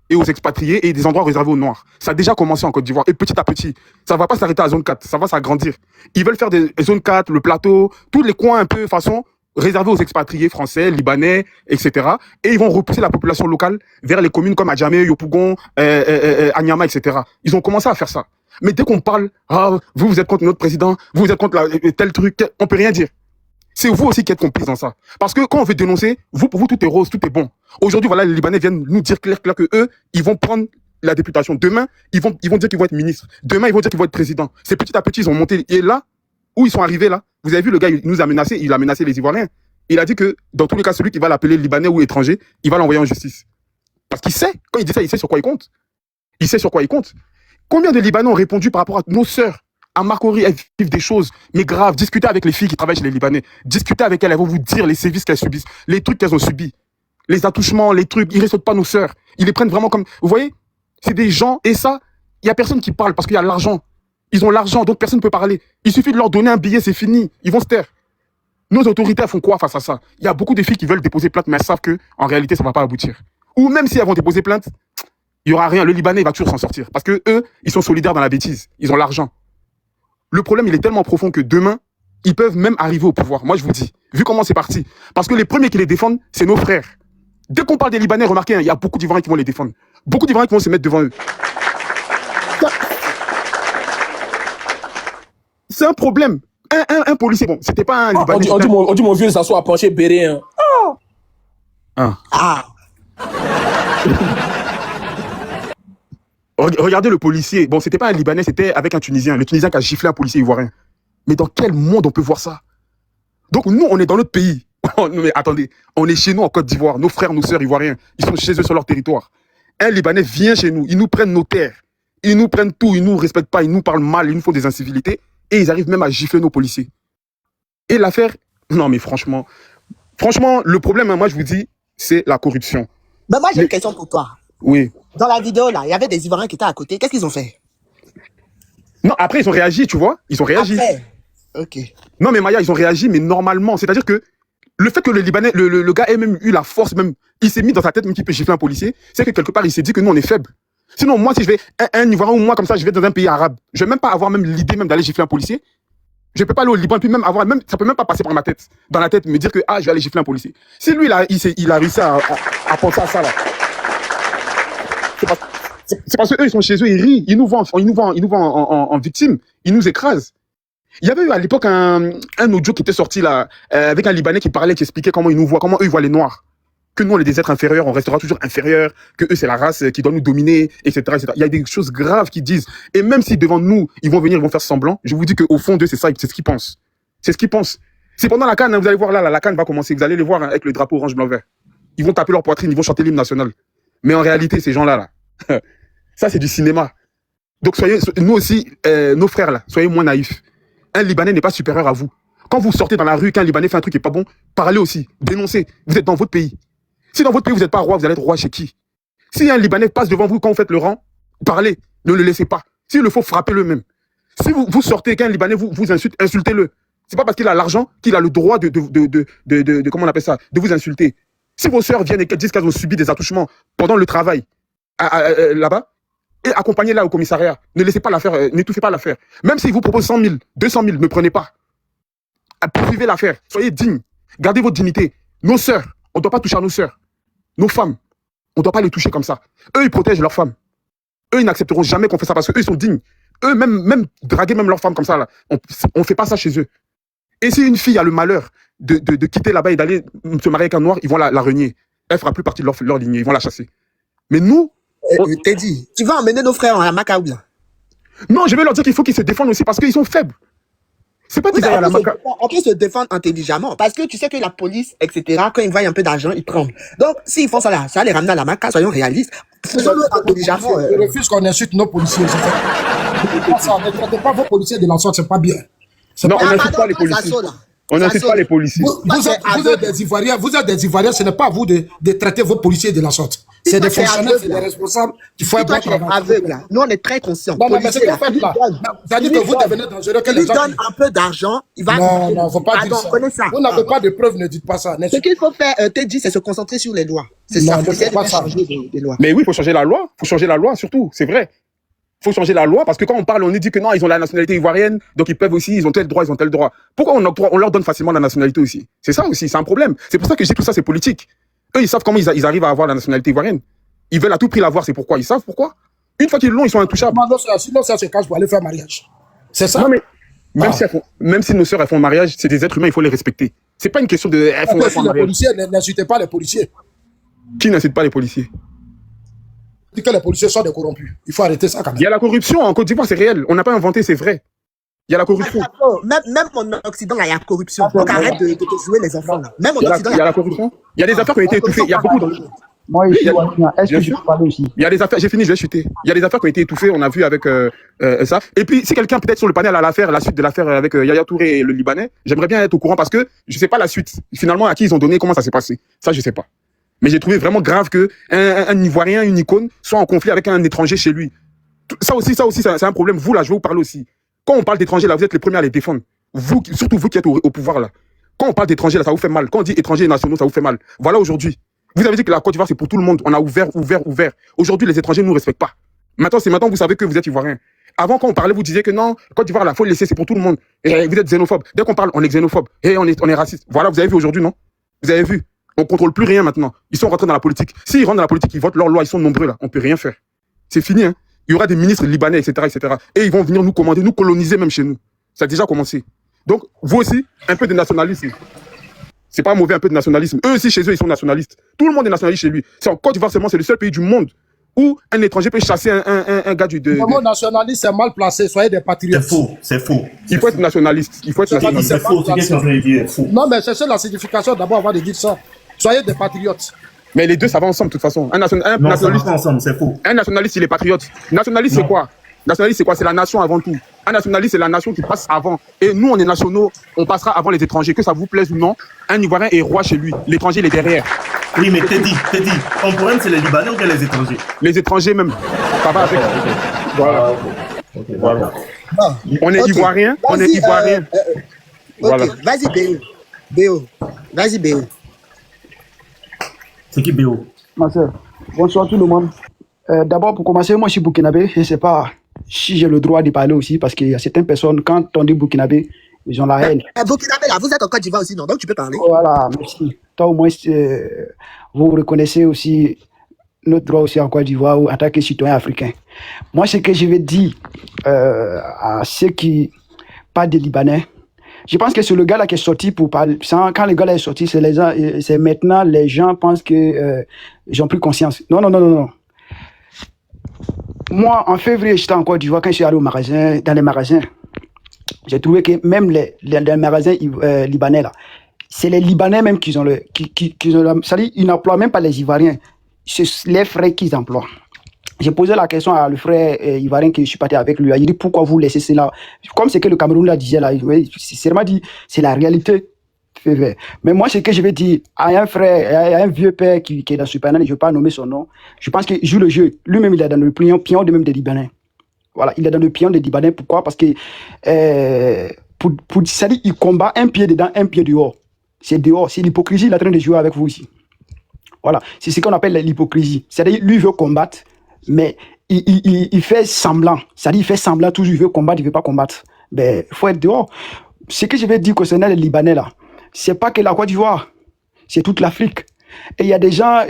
[SPEAKER 11] et aux expatriés et des endroits réservés aux Noirs. Ça a déjà commencé en Côte d'Ivoire. Et petit à petit, ça va pas s'arrêter à zone 4, ça va s'agrandir. Ils veulent faire des zones 4, le plateau, tous les coins un peu façon réservés aux expatriés français, libanais, etc. Et ils vont repousser la population locale vers les communes comme Adjamé, Yopougon, Anyama, etc. Ils ont commencé à faire ça. Mais dès qu'on parle, ah, vous êtes contre notre président, vous êtes contre tel truc, on peut rien dire. C'est vous aussi qui êtes complices dans ça. Parce que quand on veut dénoncer, pour vous, tout est rose, tout est bon. Aujourd'hui, voilà, les Libanais viennent nous dire clair que eux, ils vont prendre la députation. Demain, ils vont dire qu'ils vont être ministres. Demain, ils vont dire qu'ils vont être présidents. C'est petit à petit, ils ont monté. Et là, où ils sont arrivés, là, vous avez vu, le gars, il nous a menacé, il a menacé les Ivoiriens. Il a dit que, dans tous les cas, celui qui va l'appeler Libanais ou étranger, il va l'envoyer en justice. Parce qu'il sait, quand il dit ça, il sait sur quoi il compte. Il sait sur quoi il compte. Combien de Libanais ont répondu par rapport à nos sœurs? À Marcory, elles vivent des choses, mais graves. Discutez avec les filles qui travaillent chez les Libanais. Discutez avec elles, elles vont vous dire les sévices qu'elles subissent, les trucs qu'elles ont subis, les attouchements, les trucs. Ils ne respectent pas nos sœurs. Ils les prennent vraiment comme... Vous voyez? C'est des gens, et ça, il n'y a personne qui parle parce qu'il y a l'argent. Ils ont l'argent, donc personne ne peut parler. Il suffit de leur donner un billet, c'est fini. Ils vont se taire. Nos autorités, elles font quoi face à ça? Il y a beaucoup de filles qui veulent déposer plainte, mais elles savent qu'en réalité, ça ne va pas aboutir. Ou même si elles vont déposer plainte, il n'y aura rien. Le Libanais, il va toujours s'en sortir. Parce que eux, ils sont solidaires dans la bêtise. Ils ont l'argent. Le problème, il est tellement profond que demain, ils peuvent même arriver au pouvoir. Moi, je vous dis, vu comment c'est parti. Parce que les premiers qui les défendent, c'est nos frères. Dès qu'on parle des Libanais, remarquez, il y a beaucoup d'Ivoiriens qui vont les défendre. Beaucoup d'Ivoiriens qui vont se mettre devant eux. C'est un problème. Un policier, bon, c'était pas un Libanais.
[SPEAKER 10] On dit mon vieux s'assoit à pencher béré. Hein.
[SPEAKER 11] Regardez le policier. Bon, c'était pas un Libanais, c'était avec un Tunisien. Le Tunisien qui a giflé un policier ivoirien. Mais dans quel monde on peut voir ça? Donc nous, on est dans notre pays. Non mais attendez, on est chez nous en Côte d'Ivoire. Nos frères, nos sœurs ivoiriens, ils sont chez eux sur leur territoire. Un Libanais vient chez nous, ils nous prennent nos terres. Ils nous prennent tout, ils nous respectent pas, ils nous parlent mal, ils nous font des incivilités. Et ils arrivent même à gifler nos policiers. Et l'affaire... Non mais franchement, le problème, hein, moi je vous dis, c'est la corruption.
[SPEAKER 3] Ben moi j'ai une question pour toi.
[SPEAKER 11] Oui.
[SPEAKER 3] Dans la vidéo là, il y avait des Ivoiriens qui étaient à côté. Qu'est-ce qu'ils ont fait?
[SPEAKER 11] Non, après ils ont réagi, tu vois. Ils ont réagi.
[SPEAKER 3] Après. Ok.
[SPEAKER 11] Non mais Maya, ils ont réagi, mais normalement. C'est-à-dire que le fait que le Libanais, le gars ait même eu la force, même, il s'est mis dans sa tête même qu'il peut gifler un policier, c'est que quelque part il s'est dit que nous on est faibles. Sinon moi si je vais, un Ivoirien ou moi comme ça, je vais dans un pays arabe, je vais même pas avoir même l'idée même d'aller gifler un policier. Je peux pas aller au Liban, puis même avoir, même, ça peut même pas passer par ma tête, dans la tête, me dire que je vais aller gifler un policier. Si lui là, il a réussi à penser à ça là. C'est parce qu'eux, ils sont chez eux, ils rient, ils nous voient en victime, ils nous écrasent. Il y avait eu à l'époque un audio qui était sorti là, avec un Libanais qui parlait, qui expliquait comment ils nous voient, comment eux ils voient les Noirs. Que nous, on est des êtres inférieurs, on restera toujours inférieurs, que eux, c'est la race qui doit nous dominer, etc., etc. Il y a des choses graves qu'ils disent. Et même si devant nous, ils vont venir, ils vont faire semblant, je vous dis qu'au fond d'eux, c'est ça, c'est ce qu'ils pensent. C'est ce qu'ils pensent. C'est pendant la CAN, hein, vous allez voir là, la CAN va commencer, vous allez les voir hein, avec le drapeau orange, blanc, vert. Ils vont taper leur poitrine, ils vont chanter l'hymne national. Mais en réalité, ces gens-là, ça, c'est du cinéma. Donc, nous aussi, nos frères, là, soyez moins naïfs. Un Libanais n'est pas supérieur à vous. Quand vous sortez dans la rue, qu'un Libanais fait un truc qui n'est pas bon, parlez aussi, dénoncez. Vous êtes dans votre pays. Si dans votre pays, vous n'êtes pas roi, vous allez être roi chez qui? Si un Libanais passe devant vous quand vous faites le rang, parlez, ne le laissez pas. S'il le faut, frappez-le même. Si vous sortez qu'un Libanais vous insulte, insultez-le. C'est pas parce qu'il a l'argent qu'il a le droit de comment on appelle ça, de vous insulter. Si vos sœurs viennent et qu'elles disent qu'elles ont subi des attouchements pendant le travail, là-bas, et accompagnez-la au commissariat. Ne laissez pas l'affaire, n'étouffez pas l'affaire. Même s'ils vous proposent 100 000, 200 000, ne prenez pas. Poursuivez l'affaire. Soyez dignes. Gardez votre dignité. Nos sœurs, on ne doit pas toucher à nos sœurs. Nos femmes, on ne doit pas les toucher comme ça. Eux, ils protègent leurs femmes. Eux, ils n'accepteront jamais qu'on fait ça parce qu'eux, ils sont dignes. Eux, même draguer même leurs femmes comme ça, là, on ne fait pas ça chez eux. Et si une fille a le malheur de quitter là-bas et d'aller se marier avec un noir, ils vont la renier. Elle ne fera plus partie de leur lignée, ils vont la chasser. Mais nous...
[SPEAKER 3] T'es dit, tu vas emmener nos frères à Macaoula?
[SPEAKER 11] Non, je vais leur dire qu'il faut qu'ils se défendent aussi parce qu'ils sont faibles. C'est pas
[SPEAKER 3] Oui,
[SPEAKER 11] qu'ils
[SPEAKER 3] mais
[SPEAKER 11] aillent à la Maca.
[SPEAKER 3] on peut se défendre intelligemment. Parce que tu sais que la police, etc., quand ils voient un peu d'argent, ils tremblent. Donc, s'ils font ça là, ça va les ramener à la Maca, soyons réalistes. Faisons-le intelligemment.
[SPEAKER 6] Je refuse qu'on insulte nos policiers. Ne traitez pas vos policiers de la sorte, c'est pas bien.
[SPEAKER 11] Non, on
[SPEAKER 3] Ah,
[SPEAKER 11] n'insulte pas les policiers. On n'insulte pas les policiers.
[SPEAKER 6] Vous êtes des Ivoiriens, ce n'est pas à vous de traiter vos policiers de la sorte. C'est des fonctionnaires, c'est des responsables qu'il faut
[SPEAKER 3] C'est toi
[SPEAKER 6] être
[SPEAKER 3] qui es aveugle, là. Nous, on est très conscients.
[SPEAKER 6] Non, mais c'est
[SPEAKER 3] Policier, là,
[SPEAKER 6] que vous faites là. C'est-à-dire que vous devenez dangereux que
[SPEAKER 3] il
[SPEAKER 6] les gens.
[SPEAKER 3] donne un peu d'argent, il va.
[SPEAKER 6] Non, faut pas dire
[SPEAKER 3] on connaît ça.
[SPEAKER 6] Vous n'avez pas de preuves, ne dites pas ça.
[SPEAKER 3] Ce qu'il faut faire, Teddy, c'est se concentrer sur les lois. C'est
[SPEAKER 6] Non,
[SPEAKER 3] ça.
[SPEAKER 6] ne
[SPEAKER 3] Faut essayer
[SPEAKER 6] faites pas
[SPEAKER 3] de
[SPEAKER 6] ça.
[SPEAKER 3] changer des lois.
[SPEAKER 11] Mais oui, il faut changer la loi. Il faut changer la loi, surtout. C'est vrai. Il faut changer la loi parce que quand on parle, on nous dit que non, ils ont la nationalité ivoirienne, donc ils peuvent aussi, ils ont tel droit, ils ont tel droit. Pourquoi on leur donne facilement la nationalité aussi? C'est ça aussi, c'est un problème. C'est pour ça que je dis tout ça, c'est politique. Eux, ils savent comment ils arrivent à avoir la nationalité ivoirienne. Ils veulent à tout prix l'avoir, c'est pourquoi. Ils savent pourquoi. Une fois qu'ils l'ont, ils sont intouchables.
[SPEAKER 6] Sinon, ça se cache pour aller faire mariage. C'est ça?
[SPEAKER 11] Non, mais même si nos sœurs elles font mariage, c'est des êtres humains, il faut les respecter. C'est pas une question de. Elles font
[SPEAKER 6] Les
[SPEAKER 11] mariage.
[SPEAKER 6] policiers, n'insultez pas les policiers.
[SPEAKER 11] Qui n'incite pas les policiers?
[SPEAKER 6] Dites que les policiers sont des corrompus. Il faut arrêter ça quand même.
[SPEAKER 11] Il y a la corruption en Côte d'Ivoire, c'est réel. On n'a pas inventé, c'est vrai. Il y a la corruption.
[SPEAKER 3] Même en Occident, là, il y a corruption. Donc arrête de te jouer les enfants, là. Même en Occident,
[SPEAKER 11] Il y a la corruption. Il y a des affaires qui ont été étouffées. Il y a beaucoup de.
[SPEAKER 12] Moi, ici, est-ce que je peux parler aussi?
[SPEAKER 11] Il y a des affaires, j'ai fini, je vais chuter. Il y a des affaires qui ont été étouffées, on a vu avec ça. Et puis, si quelqu'un peut-être sur le panel a l'affaire, la suite de l'affaire avec Yaya Touré et le Libanais, j'aimerais bien être au courant parce que je sais pas la suite. Finalement, à qui ils ont donné, comment ça s'est passé. Ça, je sais pas. Mais j'ai trouvé vraiment grave que un Ivoirien, une icône, soit en conflit avec un étranger chez lui. Ça aussi, c'est un problème. Vous, là, je vais vous parler aussi. Quand on parle d'étrangers, là, vous êtes les premiers à les défendre. Vous, surtout vous qui êtes au pouvoir, là. Quand on parle d'étrangers, là, ça vous fait mal. Quand on dit étrangers nationaux, ça vous fait mal. Voilà aujourd'hui. Vous avez dit que la Côte d'Ivoire, c'est pour tout le monde. On a ouvert. Aujourd'hui, les étrangers ne nous respectent pas. Maintenant, vous savez que vous êtes Ivoirien. Avant, quand on parlait, vous disiez que non, Côte d'Ivoire, là, faut le laisser, c'est pour tout le monde. Et vous êtes xénophobe. Dès qu'on parle, on est xénophobe. Et on est raciste. Voilà, vous avez vu aujourd'hui, non? Vous avez vu? On contrôle plus rien maintenant. Ils sont rentrés dans la politique. S'ils rentrent dans la politique, ils votent leur loi, ils sont nombreux, là. On peut rien faire. C'est fini, hein. Il y aura des ministres libanais, etc., etc. Et ils vont venir nous commander, nous coloniser même chez nous. Ça a déjà commencé. Donc, vous aussi, un peu de nationalisme. C'est pas mauvais un peu de nationalisme. Eux aussi, chez eux, ils sont nationalistes. Tout le monde est nationaliste chez lui. C'est en Côte d'Ivoire seulement, c'est le seul pays du monde où un étranger peut chasser un gars
[SPEAKER 6] Le mot nationaliste, c'est mal placé. Soyez des patriotes.
[SPEAKER 13] C'est faux.
[SPEAKER 11] Il faut être nationaliste. Il faut être nationaliste.
[SPEAKER 13] C'est faux, c'est ce que je veux dire. Faux.
[SPEAKER 6] Non, mais cherchez la signification d'abord avant de dire ça. Soyez des patriotes.
[SPEAKER 11] Mais les deux, ça va ensemble, de toute façon. Un nationaliste,
[SPEAKER 13] pas ensemble, c'est faux.
[SPEAKER 11] Un nationaliste, il est patriote. Nationaliste, c'est quoi? Nationaliste, c'est quoi? C'est la nation avant tout. Un nationaliste, c'est la nation qui passe avant. Et nous, on est nationaux, on passera avant les étrangers. Que ça vous plaise ou non, un Ivoirien est roi chez lui. L'étranger, il est derrière.
[SPEAKER 13] Oui, mais t'es dit, ton problème, c'est les Libanais ou bien les étrangers?
[SPEAKER 11] Les étrangers même. Ça va avec. Voilà. Voilà. On est Ivoirien, on est Ivoirien.
[SPEAKER 3] Voilà. Vas-y, Béo. Vas-y, Béo.
[SPEAKER 13] C'est qui Béo?
[SPEAKER 12] Ma soeur, bonsoir tout le monde. D'abord, pour commencer, moi je suis burkinabé. Je ne sais pas si j'ai le droit de parler aussi, parce qu'il y a certaines personnes, quand on dit burkinabé, ils ont la haine.
[SPEAKER 3] Burkinabé, là, vous êtes en Côte d'Ivoire aussi, non? Donc tu peux parler.
[SPEAKER 12] Voilà, merci. Toi, au moins, vous reconnaissez aussi notre droit aussi en Côte d'Ivoire en tant que citoyen africain. Moi, ce que je vais dire à ceux qui parlent des Libanais, je pense que c'est le gars-là qui est sorti pour parler. Quand le gars-là est sorti, c'est maintenant les gens pensent que ils ont pris conscience. Non. Moi, en février, j'étais en Côte d'Ivoire quand je suis allé dans les magasins. J'ai trouvé que même les magasins libanais, là, c'est les Libanais même qui ont c'est-à-dire, ils n'emploient même pas les Ivoiriens. C'est les frères qu'ils emploient. J'ai posé la question à le frère ivoirien que je suis parti avec lui. Il dit pourquoi vous laissez cela? Comme c'est que le Cameroun là disait là, c'est vraiment dit, c'est la réalité. Mais moi, ce que je vais dire à un frère, à un vieux père qui est dans ce panel, je ne vais pas nommer son nom, je pense qu'il joue le jeu. Lui-même, il est dans le pion de même des Libanais. Voilà, il est dans le pion des Libanais. Pourquoi? Parce que ça dit, il combat un pied dedans, un pied dehors. C'est dehors, c'est l'hypocrisie, il est en train de jouer avec vous ici. Voilà, c'est ce qu'on appelle l'hypocrisie. C'est-à-dire, lui veut combattre, mais il fait semblant. C'est-à-dire, il fait semblant toujours, il veut combattre, il ne veut pas combattre. Mais il faut être dehors. Ce que je vais dire concernant les Libanais là, c'est pas que la Côte d'Ivoire, c'est toute l'Afrique. Et il y a des gens,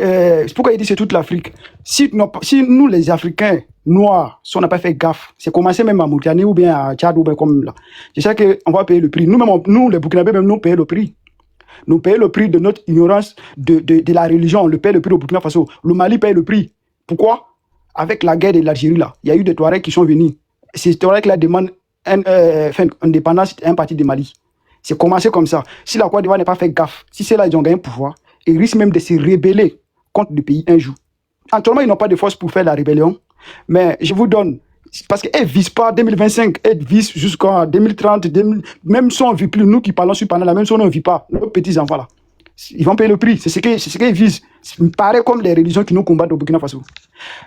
[SPEAKER 12] pourquoi il dit c'est toute l'Afrique? Si nous, les Africains noirs, si on n'a pas fait gaffe, c'est commencé même à Mauritanie ou bien à Tchad ou bien comme là. Je sais qu'on va payer le prix. Nous, les Burkinabés, même nous, payons le prix. Nous payons le prix de notre ignorance de la religion. On le paye le prix au Burkina Faso. Le Mali paye le prix. Pourquoi? Avec la guerre de l'Algérie, là, il y a eu des Touaregs qui sont venus. Ces Touaregs-là demandent indépendance, un parti de Mali. C'est commencé comme ça. Si la Côte d'Ivoire n'est pas fait gaffe, si c'est là ils ont gagné le pouvoir, ils risquent même de se rebeller contre le pays un jour. Actuellement, ils n'ont pas de force pour faire la rébellion, mais je vous donne, parce qu'elles ne visent pas 2025, elles visent jusqu'en 2030, même si on ne vit plus, nous qui parlons sur Panel, même si on ne vit pas, nos petits-enfants là, ils vont payer le prix, c'est ce qu'ils visent. Ça me paraît comme les religions qui nous combattent au Burkina Faso.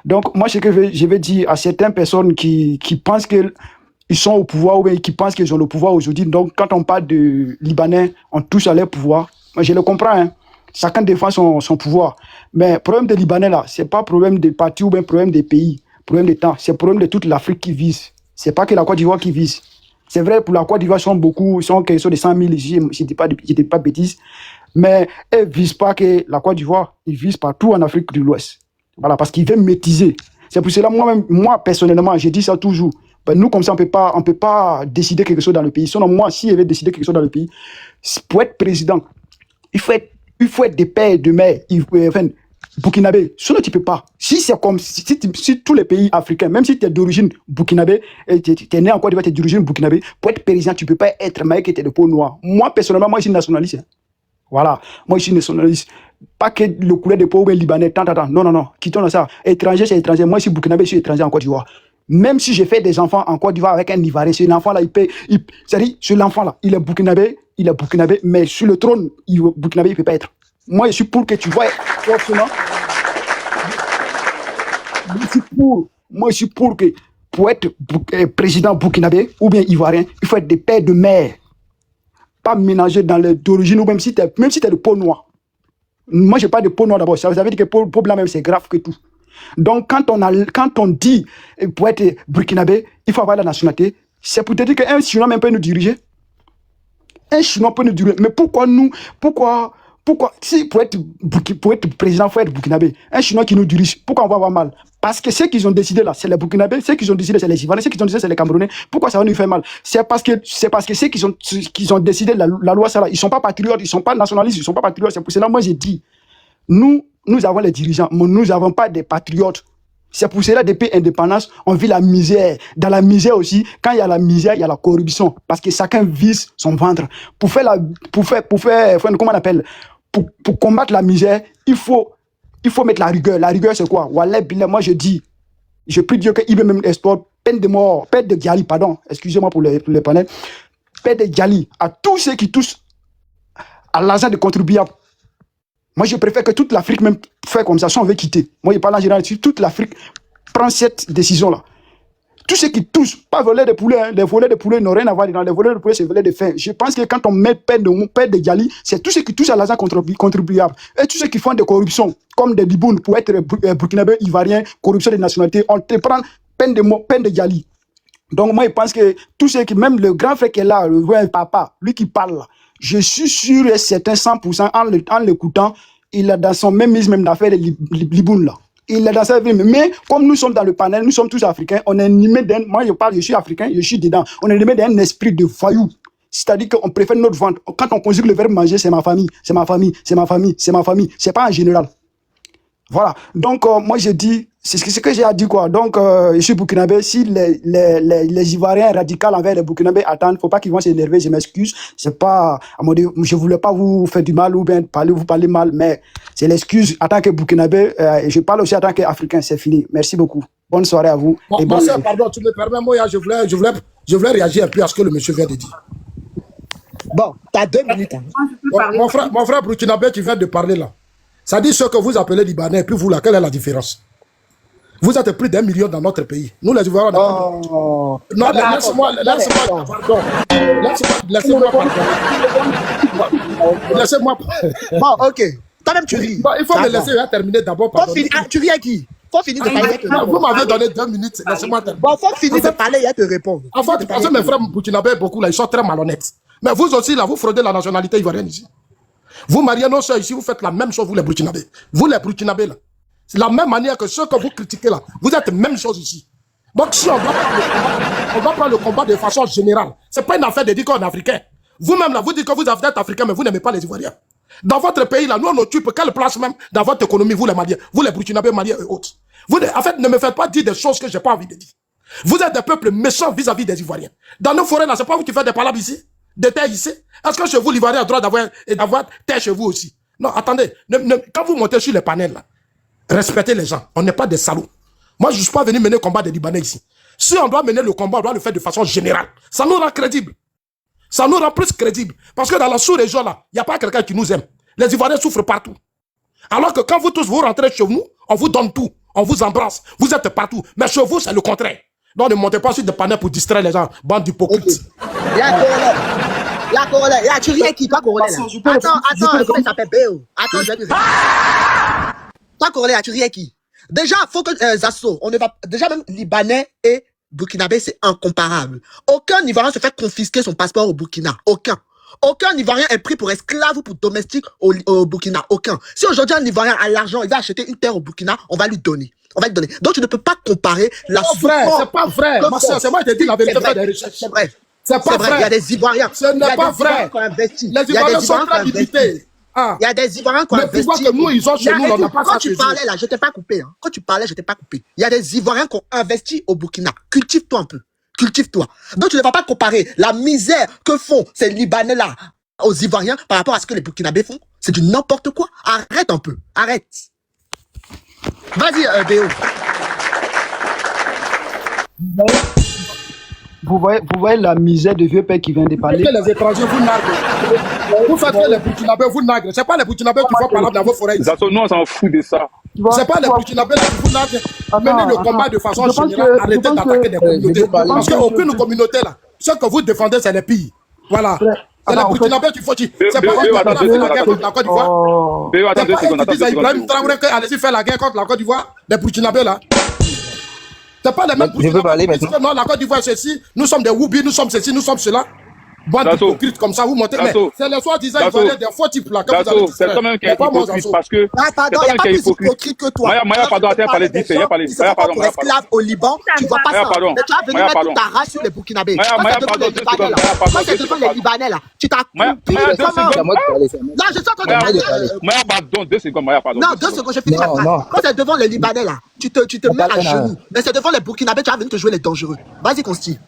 [SPEAKER 12] Donc, moi, ce que je vais dire à certaines personnes qui pensent qu'ils sont au pouvoir ou bien qui pensent qu'ils ont le pouvoir aujourd'hui, donc quand on parle de Libanais, on touche à leur pouvoir. Moi, je le comprends, hein. Chacun défend son pouvoir. Mais le problème des Libanais, là, ce n'est pas problème des partis ou bien problème des pays, problème des temps. C'est le problème de toute l'Afrique qui vise. Ce n'est pas que la Côte d'Ivoire qui vise. C'est vrai, pour la Côte d'Ivoire, ils sont beaucoup, ils sont des 100 000, je ne dis pas bêtises. Mais ils ne visent pas que la Côte d'Ivoire, ils visent partout en Afrique de l'Ouest. Voilà, parce qu'ils veulent maîtriser. C'est pour cela, moi, personnellement, je dis ça toujours. Ben, nous, comme ça, on ne peut pas décider quelque chose dans le pays. Sinon, moi, si je vais décider quelque chose dans le pays, pour être président, il faut être des pères et de mères, enfin, burkinabé. Sinon, tu ne peux pas. Si c'est comme si tous les pays africains, même si tu es d'origine burkinabé, tu es né en Côte d'Ivoire, tu es d'origine burkinabé, pour être président, tu ne peux pas être maïs qui était de peau noire. Moi, personnellement, moi, je suis nationaliste. Hein. Voilà. Moi, je suis nationaliste. Pas que le couleur de peau ou libanais, non. Quittons ça. Étranger, c'est étranger. Moi, je suis burkinabé, je suis étranger en Côte d'Ivoire. Même si j'ai fait des enfants en Côte d'Ivoire avec un Ivoirien, ce enfant-là, c'est-à-dire, ce enfant-là, il est burkinabé, mais sur le trône, burkinabé, il ne peut pas être. Moi, je suis pour que tu vois, forcément, moi, je suis pour que, pour être président burkinabé ou bien ivoirien, il faut être des pères de mère. Pas mélanger dans les d'origine ou même si tu es de peau noire. Moi, je parle de peau noire d'abord. Ça veut dire que peau blanc, même, c'est grave que tout. Donc, quand on dit pour être burkinabé, il faut avoir la nationalité, c'est pour te dire qu'un Chinois même peut nous diriger. Un Chinois peut nous diriger. Mais pourquoi si pour être président, il faut être burkinabé, un Chinois qui nous dirige, pourquoi on va avoir mal? Parce que ceux qui ont décidé là, c'est les burkinabés, ceux qui ont décidé, c'est les Ivoiriens, ceux qui ont décidé, c'est les Camerounais. Pourquoi ça va nous faire mal? C'est parce que ceux qui ont décidé la loi, ça là, ils ne sont pas patriotes, ils ne sont pas nationalistes, ils ne sont pas patriotes. C'est pour cela, moi, j'ai dit, nous avons les dirigeants, mais nous n'avons pas des patriotes. C'est pour cela, depuis l'indépendance, on vit la misère. Dans la misère aussi, quand il y a la misère, il y a la corruption. Parce que chacun vise son ventre. Pour comment on appelle? Pour combattre la misère, il faut mettre la rigueur. La rigueur, c'est quoi? Wallah, billah, moi je dis, je peux dire qu'il même export peine de mort, peine de Djali, pardon, excusez-moi pour les panels, peine de Djali à tous ceux qui touchent à l'argent des contribuables. Moi, je préfère que toute l'Afrique même fait comme ça, si on veut quitter. Moi, je parle en général, toute l'Afrique prend cette décision-là. Tous ceux qui touchent, pas voler de poulet, hein. Les volets de poulet n'ont rien à voir dedans. Les volets de poulet, c'est voler de faim. Je pense que quand on met peine de Djali, c'est tous ceux qui touchent à l'argent contribuable. Et tous ceux qui font des corruptions, comme des bibounes pour être burkinabé, ivoirien, corruption des nationalités, on te prend peine de Djali. Donc moi, je pense que tous ceux qui, même le grand frère qui est là, le vrai papa, lui qui parle là, je suis sûr et certain 100% en l'écoutant, il a dans son même d'affaires de Liboun là. Il est dans sa vie. Mais comme nous sommes dans le panel, nous sommes tous africains, on est animé d'un... Moi, je suis africain, je suis dedans. On est animé d'un esprit de voyou. C'est-à-dire qu'on préfère notre ventre. Quand on conjugue le verbe manger, c'est ma famille, c'est ma famille, c'est ma famille, c'est ma famille. C'est pas en général. Voilà. Donc, moi, je dis... C'est ce que j'ai à dire, quoi. Donc, je suis burkinabé. Si les Ivoiriens radicaux envers les burkinabés attendent, faut pas qu'ils vont s'énerver, je m'excuse. C'est pas... Je voulais pas vous faire du mal ou bien vous parler mal, mais c'est l'excuse en tant que burkinabé. Je parle aussi en tant qu'Africain. C'est fini. Merci beaucoup. Bonne soirée à vous.
[SPEAKER 6] Bon, pardon, tu me permets, moi, je voulais réagir un peu à ce que le monsieur vient de dire.
[SPEAKER 3] Bon, tu as 2 minutes. Hein.
[SPEAKER 6] Mon frère burkinabé qui vient de parler là, ça dit ce que vous appelez Libanais, et puis vous là, quelle est la différence? Vous êtes plus d'1 million dans notre pays. Nous, les Ivoiriens, on a non, laisse-moi, pardon. Laissez-moi.
[SPEAKER 3] Bon, ok. Toi-même, tu ris.
[SPEAKER 6] Bon, il faut me laisser terminer d'abord.
[SPEAKER 3] Tu ris à qui? Faut finir de parler.
[SPEAKER 6] Vous m'avez donné 2 minutes. Laissez-moi terminer.
[SPEAKER 3] Bon, faut finir de parler et te répondre.
[SPEAKER 6] En fait, parce que mes frères burkinabés, beaucoup là, ils sont très malhonnêtes. Mais vous aussi, là, vous fraudez la nationalité ivoirienne ici. Vous mariez nos soeurs ici, vous faites la même chose, vous les burkinabés. Vous les burkinabés, là. C'est la même manière que ceux que vous critiquez là. Vous êtes la même chose ici. Donc si on va prendre le combat de façon générale, c'est pas une affaire de dire qu'on est africain. Vous-même là, vous dites que vous êtes africain, mais vous n'aimez pas les Ivoiriens. Dans votre pays là, nous on occupe quelle place même dans votre économie, vous les Maliens, vous les Burkinabés, Maliens et autres. Vous, en fait, ne me faites pas dire des choses que j'ai pas envie de dire. Vous êtes des peuples méchants vis-à-vis des Ivoiriens. Dans nos forêts, là, c'est pas vous qui faites des palabres ici, des terres ici. Est-ce que chez vous, l'Ivoirien a le droit d'avoir terre chez vous aussi? Non, attendez. Quand vous montez sur les panels, là, respectez les gens. On n'est pas des salauds. Moi, je ne suis pas venu mener le combat des Libanais ici. Si on doit mener le combat, on doit le faire de façon générale. Ça nous rend crédibles. Ça nous rend plus crédibles. Parce que dans la sous-région, là, il n'y a pas quelqu'un qui nous aime. Les Ivoiriens souffrent partout. Alors que quand vous tous, vous rentrez chez nous, on vous donne tout. On vous embrasse. Vous êtes partout. Mais chez vous, c'est le contraire. Donc, ne montez pas sur des panels pour distraire les gens. Bande d'hypocrites.
[SPEAKER 3] La Congolais, tu riais qui, toi, Congolais, là? Attends, comment il s'appelle, Béo? Attends, je vais te dire. Toi, Congolais, tu riais qui? Déjà, faut que, Zasso, on ne va, déjà, même Libanais et Burkinabé, c'est incomparable. Aucun Ivoirien se fait confisquer son passeport au Burkina. Aucun. Aucun Ivoirien est pris pour esclave ou pour domestique au Burkina. Aucun. Si aujourd'hui un Ivoirien a l'argent, il va acheter une terre au Burkina, on va lui donner. On va lui donner. Donc tu ne peux pas comparer la souffrance.
[SPEAKER 6] C'est pas vrai. Ma soeur, c'est moi qui te dis la vérité.
[SPEAKER 3] C'est vrai.
[SPEAKER 6] C'est pas vrai.
[SPEAKER 3] Il y a des Ivoiriens.
[SPEAKER 6] Ce n'est pas vrai. Les Ivoiriens sont très limités.
[SPEAKER 3] Il y a des Ivoiriens qui ont investi.
[SPEAKER 6] Mais tu vois que nous, ils ont chez nous, on n'a pas ça.
[SPEAKER 3] Quand tu parlais là, je t'ai pas coupé. Hein. Quand tu parlais, je t'ai pas coupé. Il y a des Ivoiriens qui ont investi au Burkina. Cultive-toi un peu. Cultive-toi. Donc tu ne vas pas comparer la misère que font ces Libanais-là aux Ivoiriens par rapport à ce que les Burkinabés font. C'est du n'importe quoi. Arrête un peu. Arrête. Vas-y, Béo.
[SPEAKER 12] Vous voyez la misère de vieux père qui vient de parler.
[SPEAKER 6] Les étrangers, vous naguez. Vous faites que les Burkinabés, vous naguez. C'est pas les Burkinabés qui font parler dans vos forêts.
[SPEAKER 11] Nous, on s'en fout de ça.
[SPEAKER 6] C'est pas les Burkinabés qui vous naguez. Menez le combat de façon générale. Arrêtez d'attaquer des communautés. Parce qu'aucune communauté là, ce que vous défendez, c'est les pays. Voilà. C'est les Burkinabés qu'il faut dire. C'est pas eux qui ont fait la guerre contre la Côte d'Ivoire. C'est pas eux qui disent à Ibrahim Traoré allez-y faire la guerre contre la Côte d'Ivoire. Les Burkinabés là. C'est pas les mêmes Burkinabés. Non, la Côte d'Ivoire, c'est ceci. Nous sommes des Woubi, nous sommes ceci, nous sommes cela. Bande d'hypocrites comme ça, vous montez. Mais c'est les soi-disant Ivoiriens des faux types là.
[SPEAKER 11] C'est quand même qui est hypocrite parce que.
[SPEAKER 3] Pardon, il n'y a pas plus hypocrite que toi.
[SPEAKER 11] Maya, pardon, attends, parler d'IF.
[SPEAKER 3] Maya, pardon. Pour esclave au Liban, tu vois pas ça. Mais tu vas venir mettre toute ta race sur les Burkinabés.
[SPEAKER 11] Maya, pardon, 2 secondes.
[SPEAKER 3] Quand c'est devant les Libanais là, tu t'as coupé comment? Non, je suis en train de parler.
[SPEAKER 11] Maya, pardon, 2 secondes, Maya, pardon.
[SPEAKER 3] Non, 2 secondes, je finis la phrase. Quand c'est devant les Libanais là, tu te mets à genoux. Mais c'est devant les Burkinabés, tu vas venir te jouer les dangereux. Vas-y, Consti.